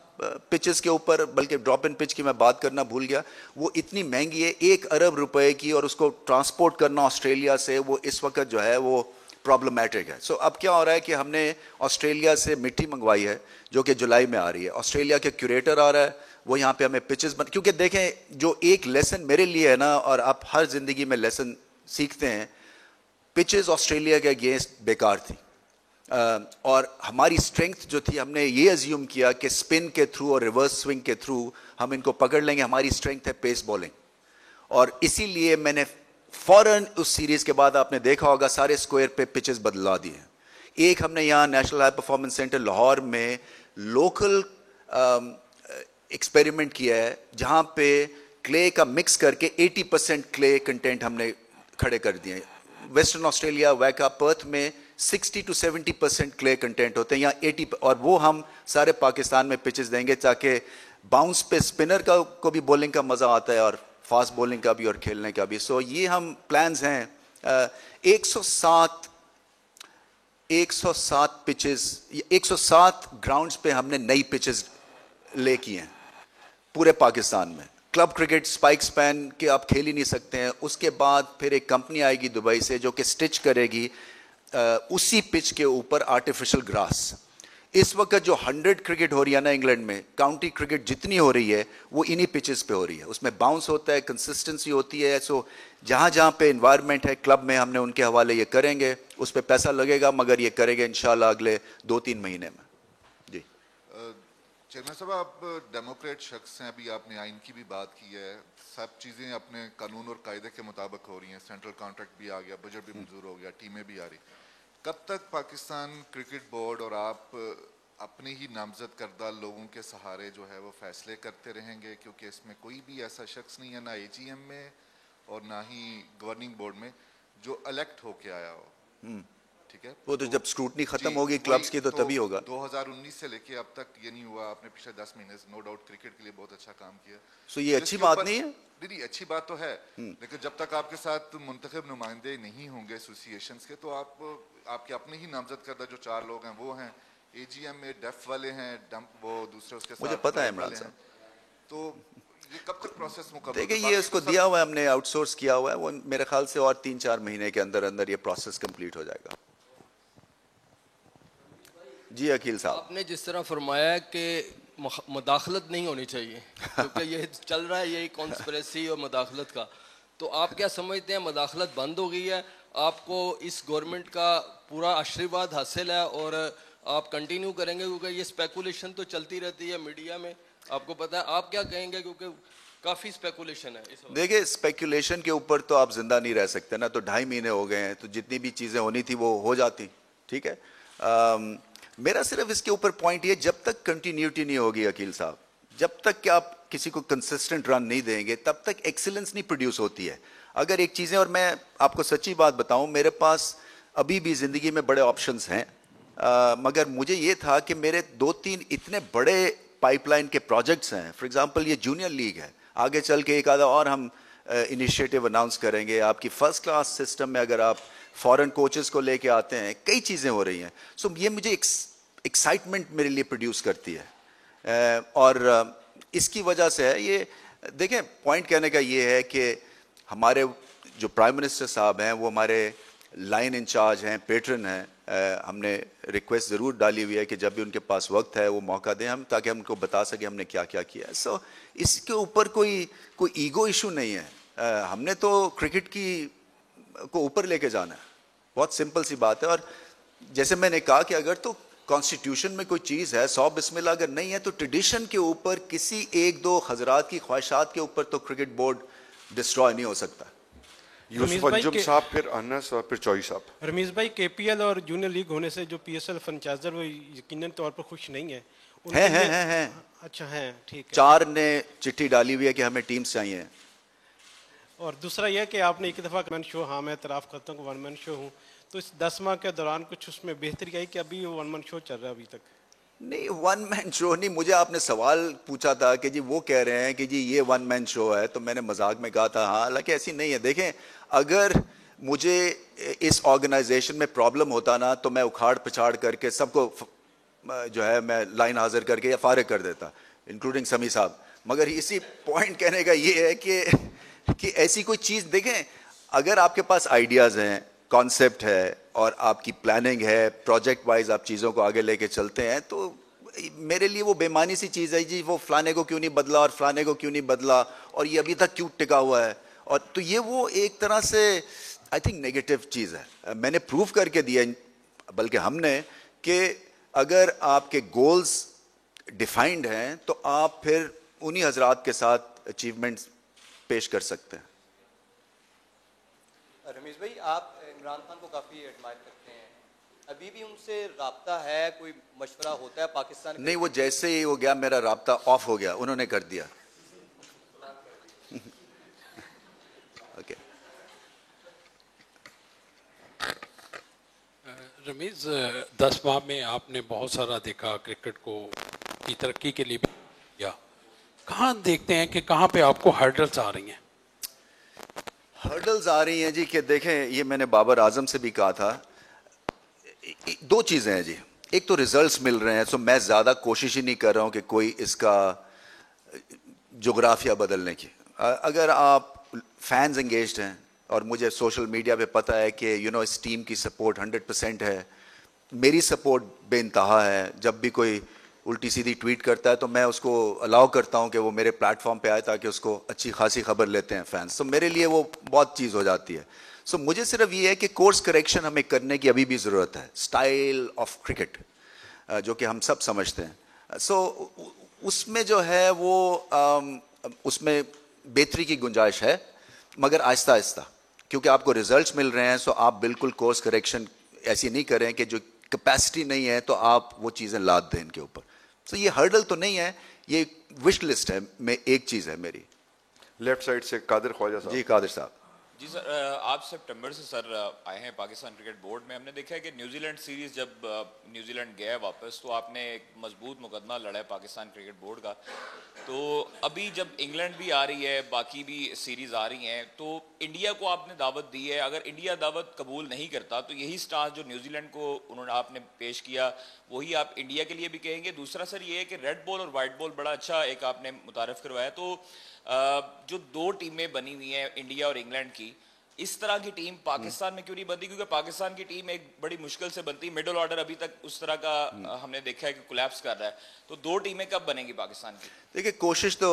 पिचेस के ऊपर, बल्कि ड्रॉप इन पिच की मैं बात करना भूल गया, वो इतनी महंगी है 1 अरब रुपए की, और उसको ट्रांसपोर्ट करना ऑस्ट्रेलिया से वो इस वक्त जो है वो प्रॉब्लमेटिक है। सो अब क्या हो रहा है कि हमने ऑस्ट्रेलिया से मिट्टी मंगवाई है जो कि जुलाई में आ रही है। ऑस्ट्रेलिया के क्यूरेटर आ रहा है, वो यहाँ पे हमें पिचेस क्योंकि देखें जो एक लेसन मेरे लिए है ना, और आप हर जिंदगी में लेसन सीखते हैं, पिचेस ऑस्ट्रेलिया के अगेंस्ट बेकार थी। और हमारी स्ट्रेंथ जो थी, हमने ये अज्यूम किया कि स्पिन के थ्रू और रिवर्स स्विंग के थ्रू हम इनको पकड़ लेंगे। हमारी स्ट्रेंथ है पेस बॉलिंग, और इसीलिए मैंने फौरन उस सीरीज के बाद आपने देखा होगा सारे स्क्वायर पे पिचेस बदला दिए। एक हमने यहाँ national high performance centre Lahore में लोकल एक्सपेरिमेंट किया है, जहाँ पे क्ले का मिक्स करके 80% क्ले कंटेंट हमने खड़े कर दिए। वेस्टर्न ऑस्ट्रेलिया वैका पर्थ में 60 to 70% क्ले कंटेंट होते हैं, यहाँ 80, और वो हम सारे पाकिस्तान में पिचेस देंगे ताकि बाउंस पे स्पिनर का को भी बॉलिंग का मज़ा आता है और फास्ट बॉलिंग का भी और खेलने का भी। सो ये हम प्लान्स हैं। 107 पिचेस, 107 ग्राउंड्स पे हमने नई पिचेस ले की हैं पूरे पाकिस्तान में। क्लब क्रिकेट स्पाइक स्पैन के आप खेल ही नहीं सकते हैं। उसके बाद फिर एक कंपनी आएगी दुबई से जो कि स्टिच करेगी उसी पिच के ऊपर आर्टिफिशियल ग्रास। इस वक्त जो 100 क्रिकेट हो रही है ना इंग्लैंड में, काउंटी क्रिकेट जितनी हो रही है वो इन्हीं पिचेस पे हो रही है। उसमें बाउंस होता है, कंसिस्टेंसी होती है। सो जहाँ जहाँ पे इन्वायरमेंट है क्लब में, हमने उनके हवाले ये करेंगे। उस पर पैसा लगेगा मगर ये करेंगे इंशाल्लाह अगले 2-3 महीने में। जी चेयरमैन साहब, आप डेमोक्रेट शख्स हैं, अभी आपने आइन की भी बात की है, सब चीज़ें अपने कानून और कायदे के मुताबिक हो रही हैं। सेंट्रल कॉन्ट्रैक्ट भी आ गया, बजट भी मंजूर हो गया, टीमें भी आ रही। कब तक पाकिस्तान क्रिकेट बोर्ड और आप अपने ही नामजद करदा लोगों के सहारे जो है वो फैसले करते रहेंगे? क्योंकि इसमें कोई भी ऐसा शख्स नहीं है, ना AGM में और ना ही गवर्निंग बोर्ड में, जो इलेक्ट होके आया हो। ठीक है, वो तो जब स्क्रूटनी खत्म होगी क्लब्स की तो तभी होगा। 2019 से लेके अब तक ये नहीं हुआ। आपने पिछले 10 महीने से नो डाउट क्रिकेट के लिए बहुत अच्छा काम किया। सो ये अच्छी बात नहीं है? दीदी अच्छी बात तो है, लेकिन जब तक आपके साथ मुंतखब नुमाइंदे नहीं होंगे एसोसिएशंस के, तो आपके अपने ही नामजद करदा जो 4 लोग हैं वो हैं। AGM में डेफ वाले हैं, वो दूसरे उसके साथ मुझे पता है इमरान साहब। तो ये कब तक प्रोसेस मुकम्मल? देखिए ये उसको दिया हुआ है, हमने आउटसोर्स किया हुआ है। वो मेरे ख्याल से और 3-4 महीने के अंदर अंदर ये प्रोसेस कंप्लीट हो जाएगा। जी अकील साहब, आपने जिस तरह फरमाया कि मुदाखलत नहीं होनी चाहिए क्योंकि ये चल रहा है यही कॉन्स्पिरेसी और मुदाखलत का, तो आप क्या समझते हैं मुदाखलत बंद हो गई है? आपको इस गवर्नमेंट का पूरा आशीर्वाद हासिल है और आप कंटिन्यू करेंगे? क्योंकि ये स्पेकुलेशन तो चलती रहती है मीडिया में, आपको पता है। आप क्या कहेंगे? क्योंकि काफ़ी स्पेकुलेशन है इस वक्त। देखिए स्पेकुलेशन के ऊपर तो आप जिंदा नहीं रह सकते ना। तो 2.5 महीने हो गए हैं, तो जितनी भी चीज़ें होनी थी वो हो जाती। ठीक है, मेरा सिर्फ इसके ऊपर पॉइंट ये, जब तक कंटिन्यूटी नहीं होगी अकील साहब, जब तक कि आप किसी को कंसिस्टेंट रन नहीं देंगे, तब तक एक्सीलेंस नहीं प्रोड्यूस होती है। अगर एक चीज़ें, और मैं आपको सच्ची बात बताऊं, मेरे पास अभी भी ज़िंदगी में बड़े ऑप्शंस हैं, मगर मुझे ये था कि मेरे 2-3 इतने बड़े पाइपलाइन के प्रोजेक्ट्स हैं। फॉर एग्जांपल ये जूनियर लीग है, आगे चल के एक आधा और हम इनिशिएटिव अनाउंस करेंगे। आपकी फर्स्ट क्लास सिस्टम में अगर आप फॉरेन कोचेस को लेके आते हैं, कई चीज़ें हो रही हैं। सो ये मुझे एक्साइटमेंट मेरे लिए प्रोड्यूस करती है, और इसकी वजह से है ये। देखें, पॉइंट कहने का ये है कि हमारे जो प्राइम मिनिस्टर साहब हैं वो हमारे लाइन इंचार्ज हैं, पेट्रन हैं। हमने रिक्वेस्ट ज़रूर डाली हुई है कि जब भी उनके पास वक्त है वो मौका दें हम, ताकि हम उनको बता सकें हमने क्या क्या किया है। सो इसके ऊपर कोई ईगो इशू नहीं है। हमने तो क्रिकेट को ऊपर लेके जाना है, बहुत सिंपल सी बात है। और जैसे मैंने कहा कि अगर तो कॉन्स्टिट्यूशन में कोई चीज़ है, 100 बिस्मिल्लाह, अगर नहीं है तो ट्रेडिशन के ऊपर, किसी 1-2 हजरात की ख्वाहिशात के ऊपर तो क्रिकेट बोर्ड डिस्ट्रॉय नहीं हो सकता। यूसुफ अंजुम साहब, फिर अनस और फिर चौई साहब। रमीज भाई, केपीएल और जूनियर लीग होने से जो पीएसएल फ्रेंचाइजर वो यकीनन तौर पर खुश नहीं है। हैं। अच्छा, हैं, ठीक है। 4 ने चिट्ठी डाली हुई है कि हमें टीम्स चाहिए। और दूसरा यह कि आपने एक दफ़ा वन मैन शो, हाँ मैं इतराफ़ करता हूँ वन मैन शो हूँ, तो इस 10 माह के दौरान कुछ उसमें बेहतरी आई कि अभी वन मैन शो चल रहा है अभी तक? नहीं, वन मैन शो नहीं। मुझे आपने सवाल पूछा था कि जी वो कह रहे हैं कि जी ये वन मैन शो है, तो मैंने मजाक में कहा था हाँ, हालांकि ऐसी नहीं है। देखें, अगर मुझे इस ऑर्गेनाइजेशन में प्रॉब्लम होता ना, तो मैं उखाड़ पिछाड़ करके सबको जो है मैं लाइन हाजिर करके या फारिग कर देता, इंक्लूडिंग समी साहब। मगर इसी पॉइंट कहने का ये है कि ऐसी कोई चीज़, देखें, अगर आपके पास आइडियाज़ हैं, कॉन्सेप्ट है और आपकी प्लानिंग है, प्रोजेक्ट वाइज आप चीज़ों को आगे लेके चलते हैं, तो मेरे लिए वो बेमानी सी चीज़ है जी वो फलाने को क्यों नहीं बदला और फलाने को क्यों नहीं बदला और ये अभी तक क्यों टिका हुआ है। और तो ये वो एक तरह से आई थिंक नेगेटिव चीज़ है। मैंने प्रूव करके दिया, बल्कि हमने, कि अगर आपके गोल्स डिफाइंड हैं तो आप फिर उन्हीं हजरात के साथ अचीवमेंट्स पेश कर सकते हैं। रमीज भाई, आप इमरान खान को काफ़ी एडमायर करते हैं, अभी भी उनसे राब्ता है, कोई मशवरा होता है पाकिस्तान? नहीं, वो जैसे ही हो गया मेरा राब्ता ऑफ हो गया, उन्होंने कर दिया। ओके। रमीज, 10 माह में आपने बहुत सारा देखा, क्रिकेट की तरक्की के लिए भी किया। कहाँ देखते हैं कि कहाँ पे आपको हर्डल्स आ रही हैं? हर्डल्स आ रही हैं जी कि देखें, ये मैंने बाबर आजम से भी कहा था, 2 चीज़ें हैं जी। एक तो रिजल्ट्स मिल रहे हैं, सो मैं ज़्यादा कोशिश ही नहीं कर रहा हूँ कि कोई इसका जोग्राफिया बदलने की। अगर आप फैंस एंगेज्ड हैं और मुझे सोशल मीडिया पे पता है कि इस टीम की सपोर्ट 100% है, मेरी सपोर्ट बेइंतहा है, जब भी कोई उल्टी सीधी ट्वीट करता है तो मैं उसको अलाउ करता हूं कि वो मेरे प्लेटफॉर्म पे आए, ताकि उसको अच्छी खासी खबर लेते हैं फैंस। तो मेरे लिए वो बहुत चीज़ हो जाती है। सो मुझे सिर्फ ये है कि कोर्स करेक्शन हमें करने की अभी भी ज़रूरत है, स्टाइल ऑफ क्रिकेट जो कि हम सब समझते हैं। सो उसमें जो है वो उसमें बेहतरी की गुंजाइश है, मगर आहिस्ता आहिस्ता, क्योंकि आपको रिजल्ट्स मिल रहे हैं। सो आप बिल्कुल कोर्स करेक्शन ऐसी नहीं करें कि जो कैपेसिटी नहीं है तो आप वो चीज़ें लाद दें इनके ऊपर। तो ये हर्डल तो नहीं है, ये विश लिस्ट है में एक चीज़ है मेरी। लेफ्ट साइड से कादिर ख्वाजा साहब। जी कादिर साहब। जी सर, आप सितंबर से सर आए हैं पाकिस्तान क्रिकेट बोर्ड में। हमने देखा है कि न्यूजीलैंड सीरीज़ जब न्यूजीलैंड गया वापस, तो आपने एक मजबूत मुकदमा लड़ा है पाकिस्तान क्रिकेट बोर्ड का। तो अभी जब इंग्लैंड भी आ रही है, बाकी भी सीरीज़ आ रही हैं, तो इंडिया को आपने दावत दी है। अगर इंडिया दावत कबूल नहीं करता तो यही स्टांस जो न्यूजीलैंड को उन्होंने आपने पेश किया, वही आप इंडिया के लिए भी कहेंगे? दूसरा सर ये है कि रेड बॉल और वाइट बॉल बड़ा अच्छा एक आपने मुतारफ़ करवाया, तो जो 2 टीमें बनी हुई हैं इंडिया और इंग्लैंड की, इस तरह की टीम पाकिस्तान में क्यों नहीं बनती? क्योंकि पाकिस्तान की टीम एक बड़ी मुश्किल से बनती है, मिडिल ऑर्डर अभी तक उस तरह का हमने देखा है कि कोलैप्स कर रहा है। तो 2 टीमें कब बनेंगी पाकिस्तान की? देखिए, कोशिश तो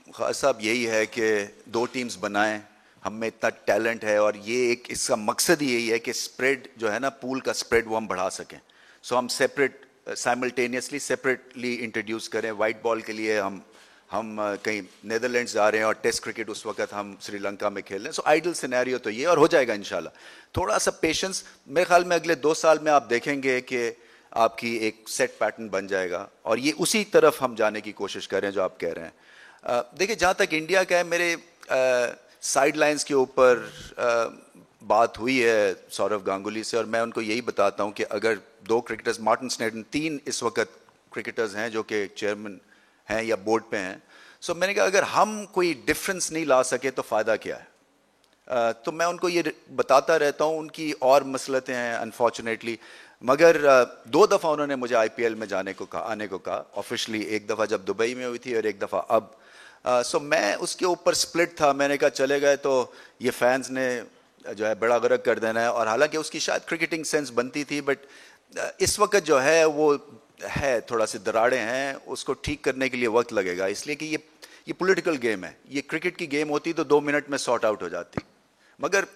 खास साहब यही है कि 2 टीम्स बनाएं। हम में इतना टैलेंट है और ये एक इसका मकसद ही यही है कि स्प्रेड जो है ना, पूल का स्प्रेड वो हम बढ़ा सकें। सो हम साइमल्टेनियसली सेपरेटली इंट्रोड्यूस करें। वाइट बॉल के लिए हम कहीं नेदरलैंड्स जा रहे हैं और टेस्ट क्रिकेट उस वक्त हम श्रीलंका में खेल रहे हैं। सो आइडल सिनेरियो तो ये, और हो जाएगा इंशाल्लाह। थोड़ा सा पेशेंस, मेरे ख्याल में अगले 2 साल में आप देखेंगे कि आपकी एक सेट पैटर्न बन जाएगा, और ये उसी तरफ हम जाने की कोशिश कर रहे हैं जो आप कह रहे हैं। देखिए, जहाँ तक इंडिया का है, मेरे साइड लाइन्स के ऊपर बात हुई है सौरव गांगुली से, और मैं उनको यही बताता हूँ कि अगर 2 क्रिकेटर्स, मार्टिन स्नेडन, 3 इस वक्त क्रिकेटर्स हैं जो कि चेयरमैन हैं या बोर्ड पे हैं, सो मैंने कहा अगर हम कोई डिफरेंस नहीं ला सके तो फ़ायदा क्या है। तो मैं उनको ये बताता रहता हूँ, उनकी और मसलतें हैं अनफॉर्चुनेटली, मगर 2 दफ़ा उन्होंने मुझे IPL में आने को कहा ऑफिशियली, एक दफ़ा जब दुबई में हुई थी और एक दफ़ा अब। सो मैं उसके ऊपर स्प्लिट था, मैंने कहा चले गए तो ये फैंस ने जो है बड़ा गर्क कर देना है, और हालांकि उसकी शायद क्रिकेटिंग सेंस बनती थी, बट इस वक्त जो है वो है थोड़ा सी दरारें हैं, उसको ठीक करने के लिए वक्त लगेगा, इसलिए कि ये पॉलिटिकल गेम है। ये क्रिकेट की गेम होती तो 2 मिनट में सॉर्ट आउट हो जाती, मगर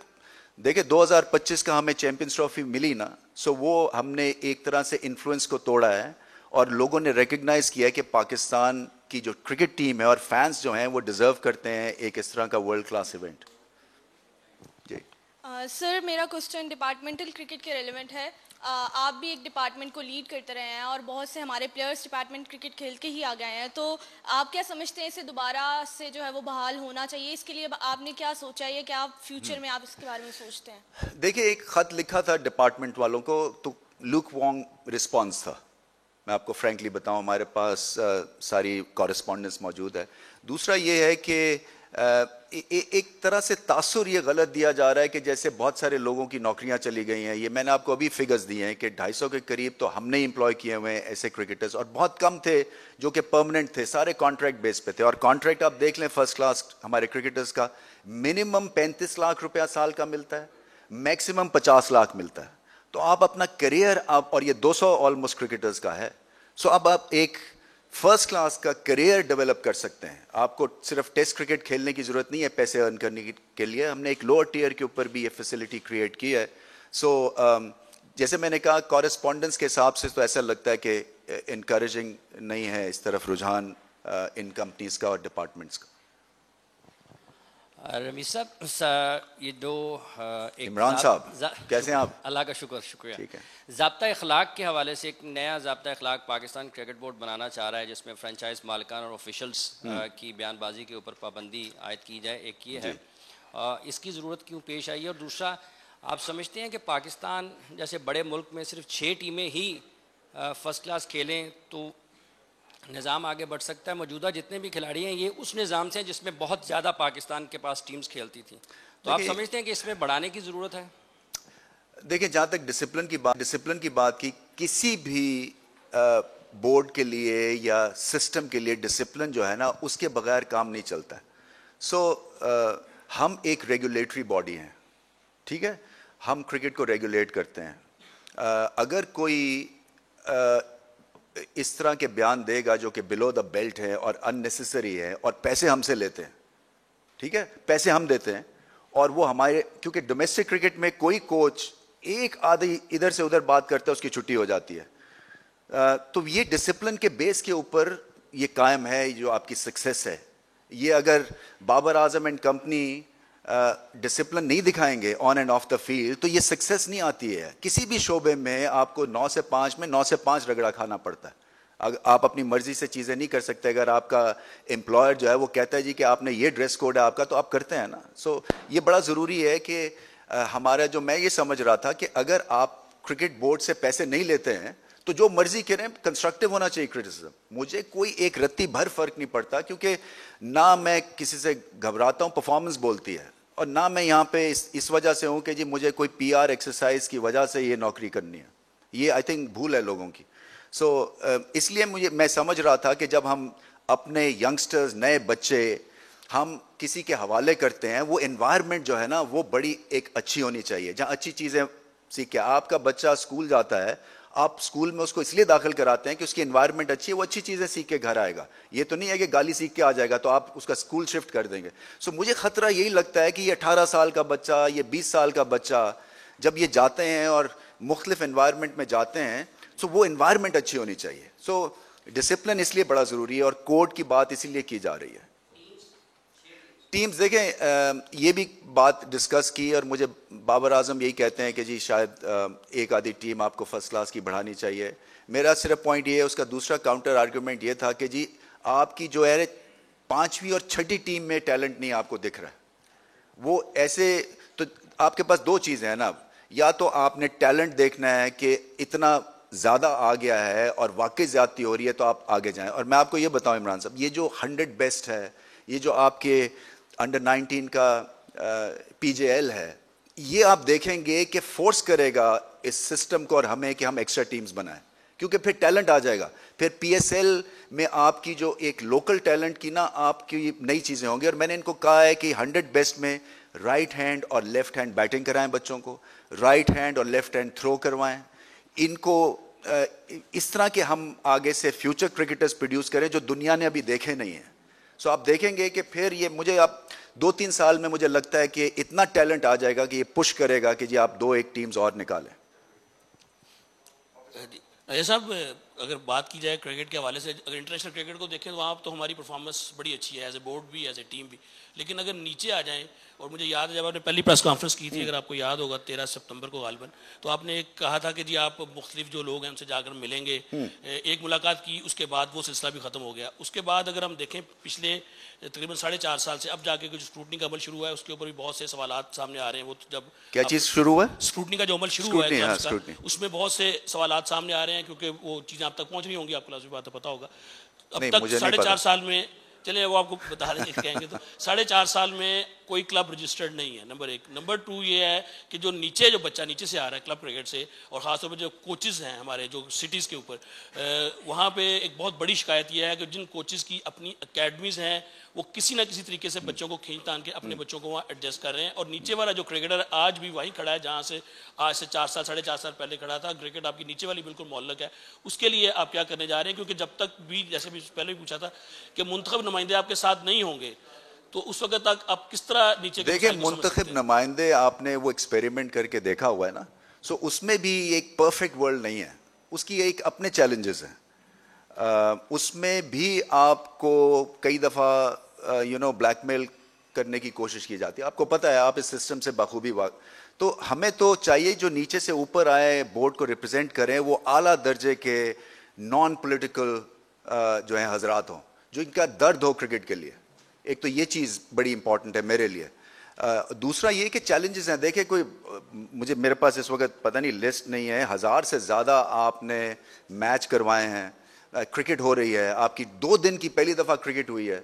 देखिए 2025 का हमें चैंपियंस ट्रॉफी मिली ना, सो वो हमने एक तरह से इन्फ्लुएंस को तोड़ा है, और लोगों ने रिकग्नाइज किया है कि पाकिस्तान की जो क्रिकेट टीम है और फैंस जो हैं वो डिजर्व करते हैं एक इस तरह का वर्ल्ड क्लास इवेंट। जी सर, मेरा क्वेश्चन डिपार्टमेंटल क्रिकेट के रेलेवेंट है। आप भी एक डिपार्टमेंट को लीड करते रहे हैं और बहुत से हमारे प्लेयर्स डिपार्टमेंट क्रिकेट खेल के ही आ गए हैं, तो आप क्या समझते हैं इसे दोबारा से जो है वो बहाल होना चाहिए? इसके लिए आपने क्या सोचा है, क्या आप फ्यूचर में आप इसके बारे में सोचते हैं? देखिए, एक खत लिखा था डिपार्टमेंट वालों को, तो लुक वॉन्ग रिस्पॉन्स था। मैं आपको फ्रैंकली बताऊं, हमारे पास सारी कॉरेस्पॉन्डेंस मौजूद है। दूसरा ये है कि एक तरह से तासुर ये गलत दिया जा रहा है कि जैसे बहुत सारे लोगों की नौकरियां चली गई हैं। ये मैंने आपको अभी फिगर्स दिए हैं कि 250 के करीब तो हमने एम्प्लॉय किए हुए हैं ऐसे क्रिकेटर्स, और बहुत कम थे जो कि परमानेंट थे, सारे कॉन्ट्रैक्ट बेस पे थे। और कॉन्ट्रैक्ट आप देख लें फर्स्ट क्लास हमारे क्रिकेटर्स का मिनिमम 35 लाख रुपया साल का मिलता है, मैक्सिमम 50 लाख मिलता है। तो आप अपना करियर आप, और ये 200 ऑलमोस्ट क्रिकेटर्स का है, सो अब आप एक फर्स्ट क्लास का करियर डेवलप कर सकते हैं। आपको सिर्फ टेस्ट क्रिकेट खेलने की ज़रूरत नहीं है पैसे अर्न करने के लिए। हमने एक लोअर टियर के ऊपर भी ये फैसिलिटी क्रिएट की है। सो जैसे मैंने कहा, कॉरेस्पॉन्डेंस के हिसाब से तो ऐसा लगता है कि इनकरेजिंग नहीं है इस तरफ रुझान इन कंपनीज का और डिपार्टमेंट्स का। रमीज साहब, ये दो इमरान साहब कैसे हैं आप? अल्लाह का शुक्र, शुक्रिया। ठीक है। ज़ाब्ता अखलाक के हवाले से एक नया ज़ाब्ता अखलाक पाकिस्तान क्रिकेट बोर्ड बनाना चाह रहा है, जिसमें फ्रेंचाइज मालिकान और ऑफिशल्स की बयानबाजी के ऊपर पाबंदी आयद की जाए। एक ये है, इसकी ज़रूरत क्यों पेश आई है? और दूसरा, आप समझते हैं कि पाकिस्तान जैसे बड़े मुल्क में सिर्फ 6 टीमें ही फर्स्ट क्लास खेलें तो निज़ाम आगे बढ़ सकता है? मौजूदा जितने भी खिलाड़ी हैं ये उस निज़ाम से हैं जिसमें बहुत ज़्यादा पाकिस्तान के पास टीम्स खेलती थी, तो आप समझते हैं कि इसमें बढ़ाने की ज़रूरत है? देखिए, जहाँ तक डिसिप्लिन की बात की, किसी भी बोर्ड के लिए या सिस्टम के लिए डिसिप्लिन जो है ना, उसके बगैर काम नहीं चलता है। सो हम एक रेगुलेटरी बॉडी हैं, ठीक है, हम क्रिकेट को रेगुलेट करते हैं। अगर कोई इस तरह के बयान देगा जो कि बिलो द बेल्ट है और अननेसेसरी है और पैसे हमसे लेते हैं, ठीक है, पैसे हम देते हैं, और वो हमारे, क्योंकि डोमेस्टिक क्रिकेट में कोई कोच एक आधी इधर से उधर बात करता है, उसकी छुट्टी हो जाती है। तो ये डिसिप्लिन के बेस के ऊपर ये कायम है जो आपकी सक्सेस है। ये अगर Babar Azam and company discipline नहीं दिखाएंगे on end of the field तो ये सक्सेस नहीं आती है। किसी भी शोबे में आपको 9 से 5 में 9 से 5 रगड़ा खाना पड़ता है। आप अपनी मर्जी से चीज़ें नहीं कर सकते। अगर आपका एम्प्लॉयर जो है वो कहता है जी कि आपने ये ड्रेस कोड है आपका, तो आप करते हैं ना। सो ये बड़ा ज़रूरी है कि हमारा जो, मैं ये समझ रहा था कि अगर आप क्रिकेट बोर्ड से पैसे नहीं लेते हैं तो जो मर्जी करें, कंस्ट्रक्टिव होना चाहिए क्रिटिसिज्म। मुझे कोई एक रत्ती भर फर्क नहीं पड़ता, क्योंकि ना मैं किसी से घबराता हूँ, परफॉर्मेंस बोलती है, और ना मैं यहाँ पे इस वजह से हूँ कि जी मुझे कोई PR एक्सरसाइज की वजह से ये नौकरी करनी है। ये आई थिंक भूल है लोगों की। सो इसलिए मैं समझ रहा था कि जब हम अपने यंगस्टर्स, नए बच्चे हम किसी के हवाले करते हैं, वो एनवायरनमेंट जो है ना वो बड़ी एक अच्छी होनी चाहिए, जहाँ अच्छी चीज़ें सीखे। आपका बच्चा स्कूल जाता है, आप स्कूल में उसको इसलिए दाखिल कराते हैं कि उसकी एनवायरनमेंट अच्छी है, वो अच्छी चीज़ें सीख के घर आएगा। ये तो नहीं है कि गाली सीख के आ जाएगा तो आप उसका स्कूल शिफ्ट कर देंगे। सो मुझे ख़तरा यही लगता है कि ये 18 साल का बच्चा, ये 20 साल का बच्चा जब ये जाते हैं और मुख्तलिफ एनवायरनमेंट में जाते हैं, सो वो एनवायरनमेंट अच्छी होनी चाहिए। सो डिसिप्लिन इसलिए बड़ा ज़रूरी है, और कोड की बात इसीलिए की जा रही है। टीम्स देखें, ये भी बात डिस्कस की और मुझे बाबर आजम यही कहते हैं कि जी शायद एक आधी टीम आपको फर्स्ट क्लास की बढ़ानी चाहिए। मेरा सिर्फ पॉइंट ये है, उसका दूसरा काउंटर आर्गूमेंट ये था कि जी आपकी जो है 5वीं और 6ठी टीम में टैलेंट नहीं आपको दिख रहा है। वो ऐसे तो आपके पास दो चीज़ें हैं ना, या तो आपने टैलेंट देखना है कि इतना ज़्यादा आ गया है और वाकई ज़्यादती हो रही है तो आप आगे जाएं। और मैं आपको ये बताऊं इमरान साहब, ये जो 100 बेस्ट है, ये जो आपके अंडर 19 का PJL है, ये आप देखेंगे कि फोर्स करेगा इस सिस्टम को और हमें कि हम एक्स्ट्रा टीम्स बनाएं, क्योंकि फिर टैलेंट आ जाएगा। फिर PSL में आपकी जो एक लोकल टैलेंट की ना आपकी नई चीज़ें होंगी। और मैंने इनको कहा है कि 100 बेस्ट में राइट हैंड और लेफ्ट हैंड बैटिंग कराएं बच्चों को, राइट हैंड और लेफ्ट हैंड थ्रो करवाएं इनको। इस तरह के हम आगे से फ्यूचर क्रिकेटर्स प्रोड्यूस करें जो दुनिया ने अभी देखे नहीं हैं। सो आप देखेंगे कि फिर ये मुझे आप 2-3 साल में मुझे लगता है कि इतना टैलेंट आ जाएगा कि ये पुश करेगा कि जी आप 2-1 टीम्स और निकालें। अजय साहब, अगर बात की जाए क्रिकेट के हवाले से, अगर इंटरनेशनल क्रिकेट को देखें तो वहाँ तो हमारी परफॉर्मेंस बड़ी अच्छी है, एज ए बोर्ड भी एज ए टीम भी। लेकिन अगर नीचे आ जाएं, और मुझे याद है जब आपने पहली प्रेस कॉन्फ्रेंस की थी, अगर आपको याद होगा 13 सितंबर को गालिबन, तो आपने एक कहा था कि जी आप मुख्तलिफ जो लोग हैं उनसे जाकर मिलेंगे। एक मुलाकात की, उसके बाद वो सिलसिला भी ख़त्म हो गया। उसके बाद अगर हम देखें पिछले तकरीबन 4.5 साल से अब जाके जो स्क्रूटनी का अमल शुरू हुआ है, उसके ऊपर भी बहुत से सवालात सामने आ रहे हैं। वो जब क्या चीज़ शुरू हुआ है? स्क्रूटनी का जो अमल शुरू हुआ है, उसमें बहुत से सवालात सामने आ रहे हैं, क्योंकि वो चीज़ें आप तक पहुँच रही होंगी, आपको लाज़मी बात है, पता होगा। अब तक 4.5 साल में, चलिए वो आपको बता दें कहेंगे तो 4.5 साल में कोई क्लब रजिस्टर्ड नहीं है, नंबर 1। नंबर 2 ये है कि जो बच्चा नीचे से आ रहा है क्लब क्रिकेट से, और ख़ासतौर पर जो कोचेस हैं हमारे जो सिटीज़ के ऊपर, वहाँ पे एक बहुत बड़ी शिकायत ये है कि जिन कोचेस की अपनी अकेडमीज़ हैं वो किसी ना किसी तरीके से बच्चों को खींच तान के अपने बच्चों को वहाँ एडजस्ट कर रहे हैं। और नीचे वाला जो क्रिकेटर आज भी वहीं खड़ा है जहाँ से आज से 4-4.5 साल पहले खड़ा था। क्रिकेट आपकी नीचे वाली बिल्कुल मोहल्लक है। उसके लिए आप क्या करने जा रहे हैं? क्योंकि जब तक भी, जैसे भी पहले भी पूछा था, कि मुंतखब नुमाइंदे आपके साथ नहीं होंगे तो उस वक्त तक आप किस तरह नीचे देखिए, मुंतखब नुमाइंदे आपने वो एक्सपेरिमेंट करके देखा हुआ है ना, सो उसमें भी एक परफेक्ट वर्ल्ड नहीं है, उसकी एक अपने चैलेंजेस हैं। उसमें भी आपको कई दफ़ा ब्लैकमेल करने की कोशिश की जाती है। आपको पता है, आप इस सिस्टम से बखूबी तो हमें तो चाहिए जो नीचे से ऊपर आए, बोर्ड को रिप्रेजेंट करें, वो आला दर्जे के नॉन पॉलिटिकल जो हैं हजरात हों, जो इनका दर्द हो क्रिकेट के लिए। एक तो ये चीज़ बड़ी इंपॉर्टेंट है मेरे लिए। दूसरा ये कि चैलेंजेस हैं। देखिए, मेरे पास इस वक्त पता नहीं लिस्ट नहीं है, 1000 से ज़्यादा आपने मैच करवाए हैं, क्रिकेट हो रही है, आपकी 2 दिन की पहली दफ़ा क्रिकेट हुई है।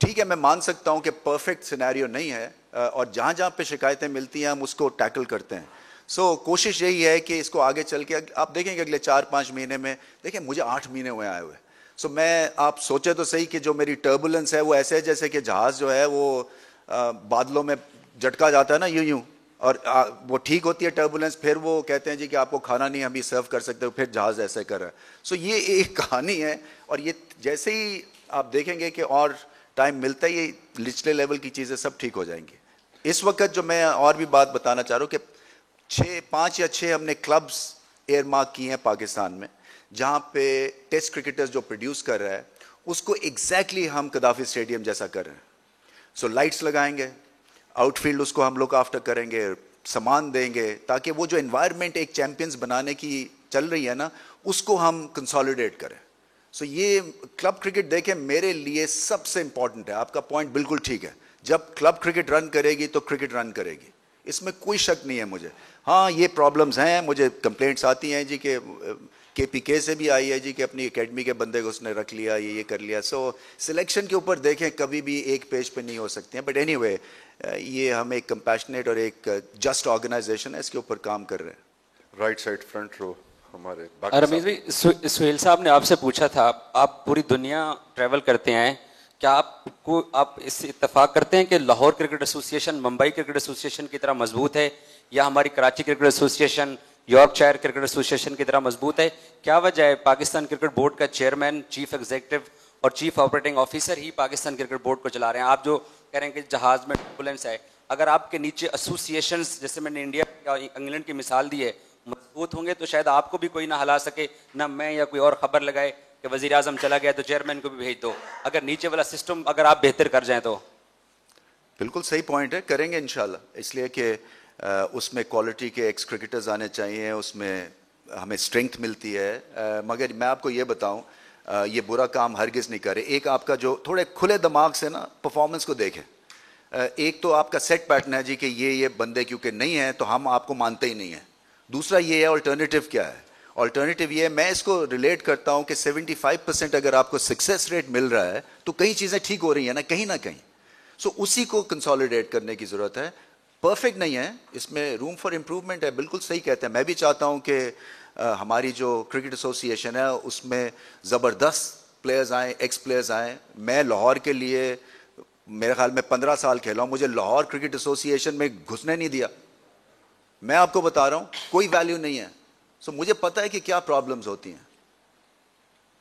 ठीक है, मैं मान सकता हूँ कि परफेक्ट सिनेरियो नहीं है, और जहाँ जहाँ पे शिकायतें मिलती हैं हम उसको टैकल करते हैं। सो कोशिश यही है कि इसको आगे चल के आप देखेंगे अगले 4-5 महीने में, देखिए मुझे 8 महीने हुए आए हुए। सो मैं, आप सोचे तो सही कि जो मेरी टर्बुलेंस है वो ऐसे है जैसे कि जहाज़ जो है वो बादलों में झटका जाता है ना, यूं और वो ठीक होती है टर्बुलेंस, फिर वो कहते हैं जी कि आपको खाना नहीं हम भी सर्व कर सकते, फिर जहाज़ ऐसे कर रहा है। सो ये एक कहानी है, और ये जैसे ही आप देखेंगे कि और टाइम मिलता है, ये निचले लेवल की चीज़ें सब ठीक हो जाएंगी। इस वक्त जो मैं और भी बात बताना चाह रहा हूँ कि 5 या 6 हमने क्लब्स एयर मार्क किए हैं पाकिस्तान में, जहाँ पे टेस्ट क्रिकेटर्स जो प्रोड्यूस कर रहा है उसको एग्जैक्टली हम कदाफी स्टेडियम जैसा कर रहे हैं। सो लाइट्स लगाएंगे, आउटफील्ड उसको हम लोग आफ्टर करेंगे, सामान देंगे, ताकि वो जो एनवायरनमेंट एक चैम्पियंस बनाने की चल रही है ना, उसको हम कंसोलिडेट करें। सो ये क्लब क्रिकेट देखें मेरे लिए सबसे इंपॉर्टेंट है। आपका पॉइंट बिल्कुल ठीक है, जब क्लब क्रिकेट रन करेगी तो क्रिकेट रन करेगी, इसमें कोई शक नहीं है मुझे। हाँ, ये प्रॉब्लम्स हैं, मुझे कंप्लेंट्स आती हैं जी कि KPK से भी आई है जी कि अपनी एकेडमी के बंदे को उसने रख लिया, ये कर लिया। सो सिलेक्शन के ऊपर देखें कभी भी एक पेज पे नहीं हो सकते हैं, बट एनीवे ये हम एक कंपैशनेट और एक जस्ट ऑर्गेनाइजेशन है, इसके ऊपर काम कर रहे हैं। राइट साइड फ्रंट रो हमारे रमीज भाई, सुहेल साहब ने आपसे पूछा था, आप पूरी दुनिया ट्रैवल करते हैं, क्या आप इससे इत्तेफाक करते हैं कि Lahore cricket association Mumbai cricket association की तरह मजबूत है, या हमारी Karachi cricket association Yorkshire cricket association की तरह मजबूत है? क्या वजह है पाकिस्तान क्रिकेट बोर्ड का चेयरमैन, चीफ एग्जीक्यूटिव और चीफ ऑपरेटिंग ऑफिसर ही पाकिस्तान क्रिकेट बोर्ड को चला रहे हैं? आप जो कह रहे हैं कि जहाज में टर्बुलेंस है, अगर आपके नीचे एसोसिएशंस, जैसे मैंने इंडिया या इंग्लैंड की मिसाल दी है, मजबूत होंगे तो शायद आपको भी कोई ना हिला सके, ना मैं या कोई और खबर लगाए कि वजीर आजम चला गया तो चेयरमैन को भी भेज दो। अगर नीचे वाला सिस्टम अगर आप बेहतर कर जाएं तो बिल्कुल सही पॉइंट है, करेंगे इंशाल्लाह, इसलिए कि उसमें क्वालिटी के एक्स क्रिकेटर्स आने चाहिए, उसमें हमें स्ट्रेंथ मिलती है। मगर मैं आपको ये बताऊं, ये बुरा काम हरगिज़ नहीं करे। एक आपका जो थोड़े खुले दिमाग से ना परफॉर्मेंस को देखें। एक तो आपका सेट पैटर्न है जी कि ये बंदे क्योंकि नहीं है तो हम आपको मानते ही नहीं है। दूसरा ये है अल्टरनेटिव क्या है। अल्टरनेटिव ये है, मैं इसको रिलेट करता हूँ कि 75% अगर आपको सक्सेस रेट मिल रहा है तो कई चीज़ें ठीक हो रही हैं ना कहीं। सो उसी को कंसोलिडेट करने की ज़रूरत है। परफेक्ट नहीं है, इसमें रूम फॉर इम्प्रूवमेंट है, बिल्कुल सही कहते हैं। मैं भी चाहता हूँ कि हमारी जो क्रिकेट एसोसिएशन है उसमें ज़बरदस्त प्लेयर्स आएँ, एक्स प्लेयर्स आएँ। मैं लाहौर के लिए मेरे ख्याल में 15 साल खेला हूँ, मुझे लाहौर क्रिकेट एसोसिएशन में घुसने नहीं दिया। मैं आपको बता रहा हूँ कोई वैल्यू नहीं है। सो मुझे पता है कि क्या प्रॉब्लम्स होती हैं।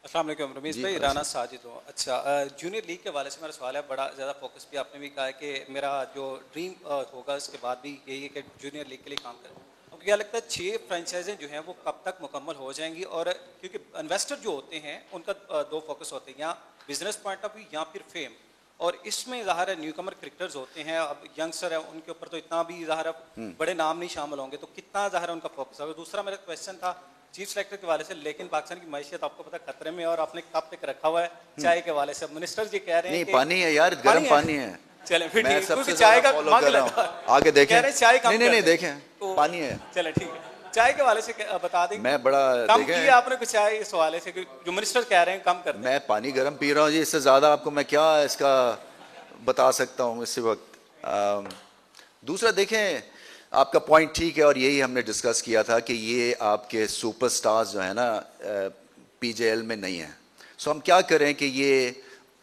अस्सलाम वालेकुम रमीज़ भाई, राना साजिद हो। अच्छा, जूनियर लीग के वाले से मेरा सवाल है, बड़ा ज़्यादा फोकस भी आपने भी कहा है कि मेरा जो ड्रीम होगा इसके बाद भी यही है कि जूनियर लीग के लिए काम करें। आपको क्या लगता है 6 फ्रेंचाइजें जो हैं वो कब तक मुकम्मल हो जाएंगी? और क्योंकि इन्वेस्टर जो होते हैं उनका 2 फोकस होते हैं, या बिजनेस पॉइंट ऑफ व्यू या फिर फेम। और इसमें ज़ाहिर है न्यू कमर क्रिकेटर्स होते हैं, अब यंगस्टर है, उनके ऊपर तो इतना भी ज़ाहिर है बड़े नाम नहीं शामिल होंगे, तो कितना ज़ाहिर है उनका फोकस होगा। दूसरा मेरा क्वेश्चन था चीफ सेलेक्टर के वाले से, लेकिन पाकिस्तान की मैशियत आपको पता खतरे में, और आपने कप तक रखा हुआ है चाय के वाले से। मिनिस्टर जी कह रहे हैं नहीं, पानी है यार, गर्म पानी है। चले फिर मैं ठीक, सबसे क्योंकि चाय का फॉलो मांग कर रहा लगा, हूं। आगे देखें, कह रहे हैं चाय कम नहीं देखें तो पानी है। चले ठीक है, चाय के वाले से बता दें। मैं बड़ा कम किया आपने कुछ चाय इस हवाले से, जो मिनिस्टर कह रहे हैं कम कर। मैं पानी गर्म पी रहा हूँ जी, इससे ज्यादा आपको मैं क्या इसका बता सकता हूँ इसी वक्त। दूसरा देखें, आपका पॉइंट ठीक है और यही हमने डिस्कस किया था कि ये आपके सुपरस्टार्स जो है ना पीजेएल में नहीं है। सो हम क्या करें कि ये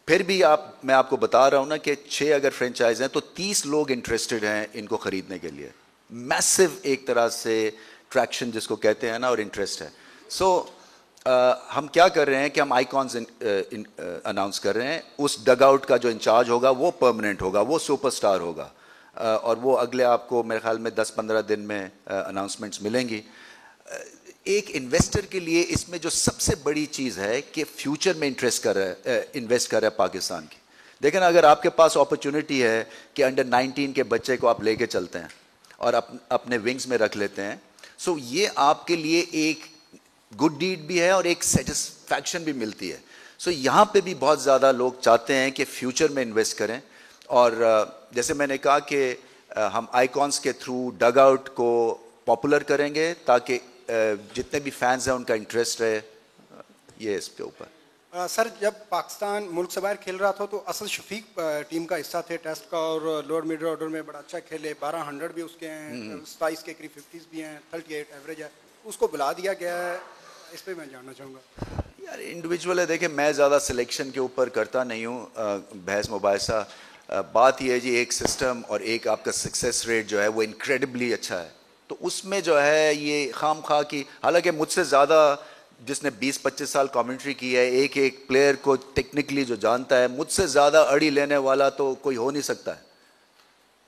फिर भी मैं आपको बता रहा हूँ ना कि 6 अगर फ्रेंचाइज हैं तो 30 लोग इंटरेस्टेड हैं इनको खरीदने के लिए। मैसिव एक तरह से ट्रैक्शन जिसको कहते हैं ना, और इंटरेस्ट है। सो हम क्या कर रहे हैं कि हम आइकॉन्स अनाउंस कर रहे हैं। उस डग आउट का जो इंचार्ज होगा वो परमानेंट होगा, वो सुपरस्टार होगा, और वो अगले आपको मेरे ख्याल में 10-15 दिन में अनाउंसमेंट्स मिलेंगी। एक इन्वेस्टर के लिए इसमें जो सबसे बड़ी चीज़ है कि फ्यूचर में इन्वेस्ट कर रहा है पाकिस्तान की। देखें ना, अगर आपके पास अपॉर्चुनिटी है कि अंडर 19 के बच्चे को आप लेके चलते हैं और अपने विंग्स में रख लेते हैं, सो ये आपके लिए एक गुड डीड भी है और एक सेटिस्फैक्शन भी मिलती है। सो यहाँ पे भी बहुत ज़्यादा लोग चाहते हैं कि फ्यूचर में इन्वेस्ट करें। और जैसे मैंने कहा कि हम आइकॉन्स के थ्रू डग आउट को पॉपुलर करेंगे ताकि जितने भी फैंस हैं उनका इंटरेस्ट रहे ये इसके ऊपर। सर, जब पाकिस्तान मुल्क से बाहर खेल रहा था तो असद शफीक टीम का हिस्सा थे टेस्ट का, और लोअर मिडिल ऑर्डर में बड़ा अच्छा खेले, 12 100 भी उसके हैं, 27 के करीब 50s भी हैं, 38 एवरेज है, उसको बुला दिया गया है। इस पर मैं जानना चाहूँगा। यार इंडिविजुअल है, देखिए मैं ज़्यादा सिलेक्शन के ऊपर करता नहीं हूँ बहस मुबाहिसा। बात यह है जी, एक सिस्टम और एक आपका सक्सेस रेट जो है वो इनक्रेडिबली अच्छा है, तो उसमें जो है ये खाम खा की, हालांकि मुझसे ज़्यादा जिसने 20-25 साल कमेंट्री की है, एक प्लेयर को टेक्निकली जो जानता है, मुझसे ज़्यादा अड़ी लेने वाला तो कोई हो नहीं सकता है।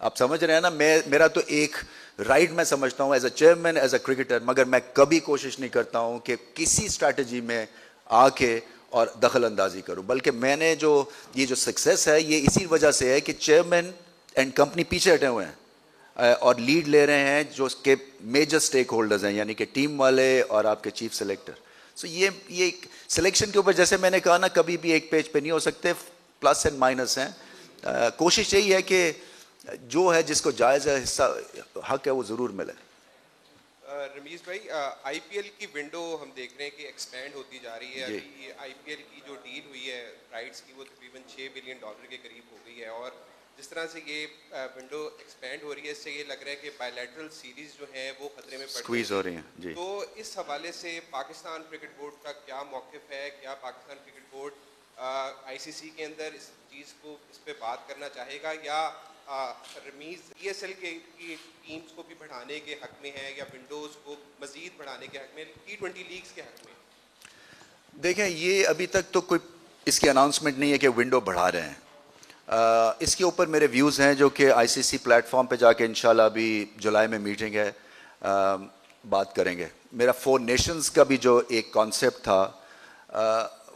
आप समझ रहे हैं ना, मेरा तो एक राइट मैं समझता हूँ as a chairman, as a cricketer, मगर मैं कभी कोशिश नहीं करता हूँ कि किसी स्ट्रैटेजी में आके और दखल अंदाजी करूँ, बल्कि मैंने ये जो सक्सेस है ये इसी वजह से है कि चेयरमैन एंड कंपनी पीछे हटे हुए हैं और लीड ले रहे हैं जो उसके मेजर स्टेक होल्डर्स हैं, यानी कि टीम वाले और आपके चीफ सेलेक्टर। सो ये सिलेक्शन के ऊपर जैसे मैंने कहा ना, कभी भी एक पेज पे नहीं हो सकते, प्लस एंड माइनस हैं। कोशिश यही है कि जो है जिसको जायज़ है हिस्सा हक है वो ज़रूर मिले। रमीज़ भाई, आईपीएल की विंडो हम देख रहे हैं कि एक्सपेंड होती जा रही है। अभी ये आईपीएल की जो डील हुई है राइट्स की, वो तकरीबन $6 बिलियन के करीब हो गई है, और जिस तरह से ये विंडो एक्सपेंड हो रही है, इससे ये लग रहा है कि बायलैटरल सीरीज जो हैं वो खतरे में स्क्वीज हो रही हैं जी। तो इस हवाले से पाकिस्तान क्रिकेट बोर्ड का क्या मौक़िफ़ है? क्या पाकिस्तान क्रिकेट बोर्ड आईसीसी के अंदर इस चीज़ को इस पर बात करना चाहेगा, या रमीज़ ESL की टीम्स को भी बढ़ाने के हक में है, या विंडोज़ को मज़ीद बढ़ाने के हक में, T20 लीग्स के हक में? देखें, ये अभी तक तो कोई इसकी अनाउंसमेंट नहीं है कि विंडो बढ़ा रहे हैं। इसके ऊपर मेरे व्यूज़ हैं जो कि आईसीसी प्लेटफॉर्म पे जाके इंशाल्लाह अभी जुलाई में मीटिंग है, बात करेंगे। मेरा 4 नेशंस का भी जो एक कॉन्सेप्ट था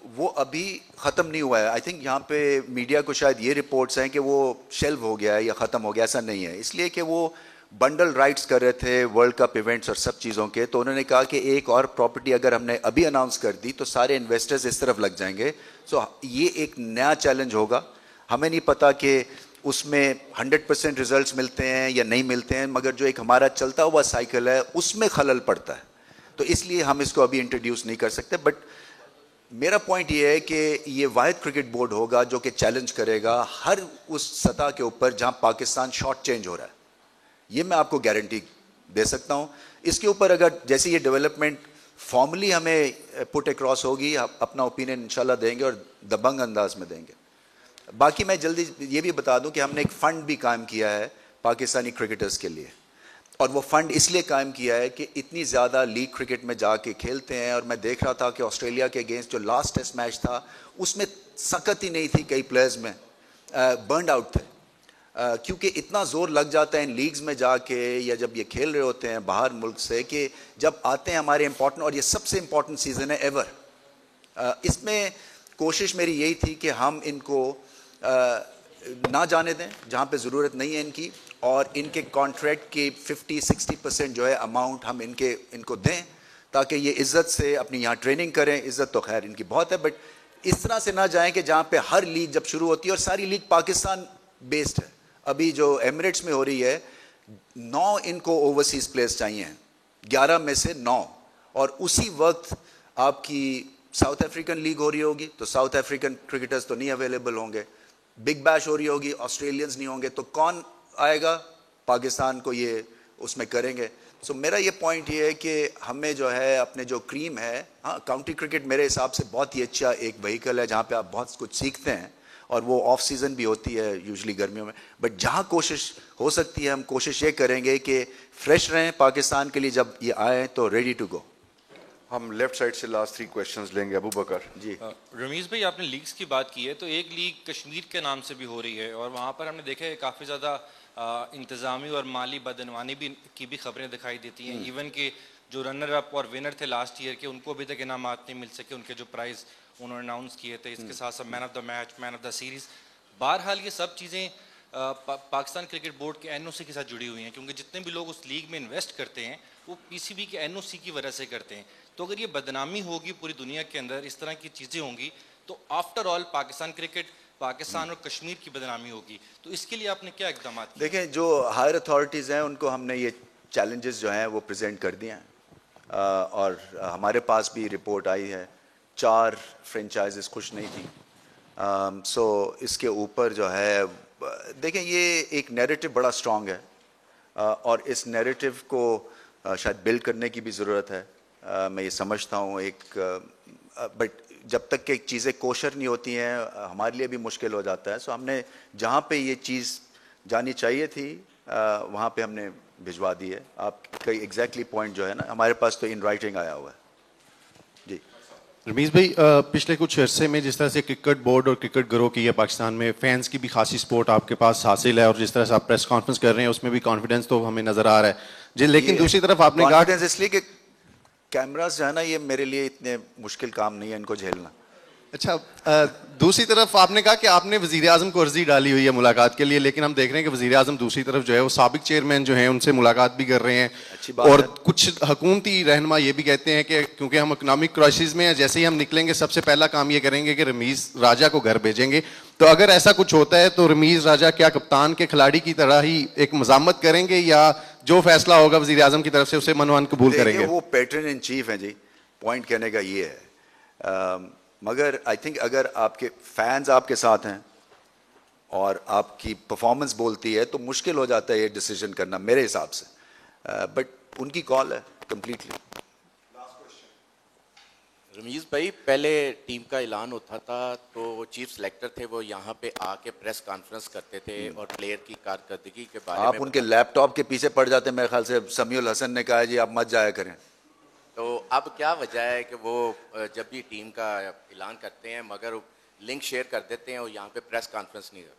वो अभी ख़त्म नहीं हुआ है। आई थिंक यहाँ पे मीडिया को शायद ये रिपोर्ट्स हैं कि वो शेल्व हो गया है या ख़त्म हो गया, ऐसा नहीं है। इसलिए कि वो बंडल राइट्स कर रहे थे वर्ल्ड कप इवेंट्स और सब चीज़ों के, तो उन्होंने कहा कि एक और प्रॉपर्टी अगर हमने अभी अनाउंस कर दी तो सारे इन्वेस्टर्स इस तरफ लग जाएंगे। सो ये एक नया चैलेंज होगा। हमें नहीं पता कि उसमें 100% रिजल्ट्स मिलते हैं या नहीं मिलते हैं, मगर जो एक हमारा चलता हुआ साइकिल है उसमें खलल पड़ता है, तो इसलिए हम इसको अभी इंट्रोड्यूस नहीं कर सकते। बट मेरा पॉइंट ये है कि ये वाहिद क्रिकेट बोर्ड होगा जो कि चैलेंज करेगा हर उस सतह के ऊपर जहां पाकिस्तान शॉर्ट चेंज हो रहा है। ये मैं आपको गारंटी दे सकता हूं। इसके ऊपर अगर जैसे ये डेवलपमेंट फॉर्मली हमें पुट अक्रॉस होगी, अपना ओपिनियन इंशाल्लाह देंगे और दबंग अंदाज में देंगे। बाकी मैं जल्दी ये भी बता दूं कि हमने एक फ़ंड भी कायम किया है पाकिस्तानी क्रिकेटर्स के लिए, और वो फ़ंड इसलिए कायम किया है कि इतनी ज़्यादा लीग क्रिकेट में जाके खेलते हैं। और मैं देख रहा था कि ऑस्ट्रेलिया के अगेंस्ट जो लास्ट टेस्ट मैच था उसमें सकत ही नहीं थी, कई प्लेयर्स में बर्न आउट थे, क्योंकि इतना ज़ोर लग जाता है इन लीग्स में जाके या जब ये खेल रहे होते हैं बाहर मुल्क से, कि जब आते हैं हमारे इम्पॉर्टेंट, और ये सबसे इम्पॉर्टेंट सीज़न है एवर। इसमें कोशिश मेरी यही थी कि हम इनको ना जाने दें जहाँ पे ज़रूरत नहीं है इनकी, और इनके कॉन्ट्रैक्ट की 50-60% जो है अमाउंट हम इनको दें, ताकि ये इज़्ज़त से अपनी यहाँ ट्रेनिंग करें। इज़्ज़त तो खैर इनकी बहुत है, बट इस तरह से ना जाएं कि जहाँ पे हर लीग जब शुरू होती है, और सारी लीग पाकिस्तान बेस्ड है। अभी जो एमिरेट्स में हो रही है, 9 इनको ओवरसीज़ प्लेयर्स चाहिए हैं, 11 में से 9, और उसी वक्त आपकी साउथ अफ्रीकन लीग हो रही होगी तो साउथ अफ्रीकन क्रिकेटर्स तो नहीं अवेलेबल होंगे, बिग बैश हो रही होगी, ऑस्ट्रेलियंस नहीं होंगे, तो कौन आएगा पाकिस्तान को ये उसमें करेंगे। सो मेरा ये पॉइंट ये है कि हमें जो है अपने जो क्रीम है, हाँ काउंटी क्रिकेट मेरे हिसाब से बहुत ही अच्छा एक व्हीकल है जहाँ पे आप बहुत कुछ सीखते हैं, और वो ऑफ सीज़न भी होती है यूजुअली गर्मियों में। बट जहाँ कोशिश हो सकती है हम कोशिश ये करेंगे कि फ्रेश रहें पाकिस्तान के लिए, जब ये आए तो रेडी टू गो। हम लेफ्ट साइड से लास्ट 3 क्वेश्चंस लेंगे। अबू बकर जी। रमीज़ भाई, आपने लीग्स की बात की है, तो एक लीग कश्मीर के नाम से भी हो रही है, और वहाँ पर हमने देखा है काफ़ी ज़्यादा इंतज़ामी और माली बदनवानी की भी खबरें दिखाई देती हैं। इवन कि जो रनर अप और विनर थे लास्ट ईयर के, उनको अभी तक इनामात नहीं मिल सके, उनके जो प्राइज़ उन्होंने अनाउंस किए थे। इसके साथ साथ man of the match, man of the series, बहरहाल ये सब चीज़ें पाकिस्तान क्रिकेट बोर्ड के एनओसी के साथ जुड़ी हुई हैं, क्योंकि जितने भी लोग उस लीग में इन्वेस्ट करते हैं वो पीसीबी के एनओसी की वजह से करते हैं। तो अगर ये बदनामी होगी पूरी दुनिया के अंदर, इस तरह की चीज़ें होंगी, तो after all Pakistan cricket, Pakistan और कश्मीर की बदनामी होगी। तो इसके लिए आपने क्या इकदाम किए? देखें, जो हायर अथॉरिटीज़ हैं उनको हमने ये चैलेंजेस जो हैं वो प्रेजेंट कर दिए हैं, और हमारे पास भी रिपोर्ट आई है 4 फ्रेंचाइजेस खुश नहीं थी। सो इसके ऊपर जो है, देखें ये एक नैरेटिव बड़ा स्ट्रॉन्ग है, और इस नैरेटिव को शायद बिल्ड करने की भी ज़रूरत है। मैं ये समझता हूँ बट जब तक कि चीज़ें कोशर नहीं होती हैं हमारे लिए भी मुश्किल हो जाता है। सो हमने जहाँ पे ये चीज़ जानी चाहिए थी वहाँ पे हमने भिजवा दी है। आपका एग्जैक्टली पॉइंट जो है ना, हमारे पास तो इन राइटिंग आया हुआ है जी। रमीज़ भाई, पिछले कुछ अरसे में जिस तरह से क्रिकेट बोर्ड और क्रिकेट ग्रो की है पाकिस्तान में, फैंस की भी खासी सपोर्ट आपके पास हासिल है, और जिस तरह से आप प्रेस कॉन्फ्रेंस कर रहे हैं उसमें भी कॉन्फिडेंस तो हमें नज़र आ रहा है जी। लेकिन दूसरी तरफ आपने कहा कॉन्फिडेंस इसलिए कि कैमरास जो है ना, ये मेरे लिए इतने मुश्किल काम नहीं है इनको झेलना। अच्छा, दूसरी तरफ आपने कहा कि आपने वज़ीर आज़म को अर्जी डाली हुई है मुलाकात के लिए, लेकिन हम देख रहे हैं कि वज़ीर आज़म दूसरी तरफ जो है वो साबिक चेयरमैन जो हैं उनसे मुलाकात भी कर रहे हैं, और कुछ हुकूमती रहनुमा ये भी कहते हैं कि क्योंकि हम इकनॉमिक क्राइसिस में हैं, जैसे ही हम निकलेंगे सबसे पहला काम ये करेंगे कि रमीज़ राजा को घर भेजेंगे। तो अगर ऐसा कुछ होता है तो रमीज़ राजा क्या कप्तान के खिलाड़ी की तरह ही एक मज़ामत करेंगे, या जो फैसला होगा वज़ीर आज़म की तरफ से उसे मनवान कबूल करेंगे? वो पैटर्न इन चीफ हैं जी, पॉइंट कहने का ये है। मगर आई थिंक अगर आपके फैंस आपके साथ हैं और आपकी परफॉर्मेंस बोलती है तो मुश्किल हो जाता है ये डिसीजन करना मेरे हिसाब से, बट उनकी कॉल है कंप्लीटली। रमीज़ भाई, पहले टीम का ऐलान होता था तो चीफ सेलेक्टर थे, वो यहाँ पे आके प्रेस कॉन्फ्रेंस करते थे और प्लेयर की कारकर्दगी के बारे में आप उनके लैपटॉप के पीछे पड़ जाते। मेरे ख्याल से समीउल हसन ने कहा जी आप मत जाया करें। तो अब क्या वजह है कि वो जब भी टीम का ऐलान करते हैं मगर लिंक शेयर कर देते हैं और यहाँ पे प्रेस कॉन्फ्रेंस नहीं करते?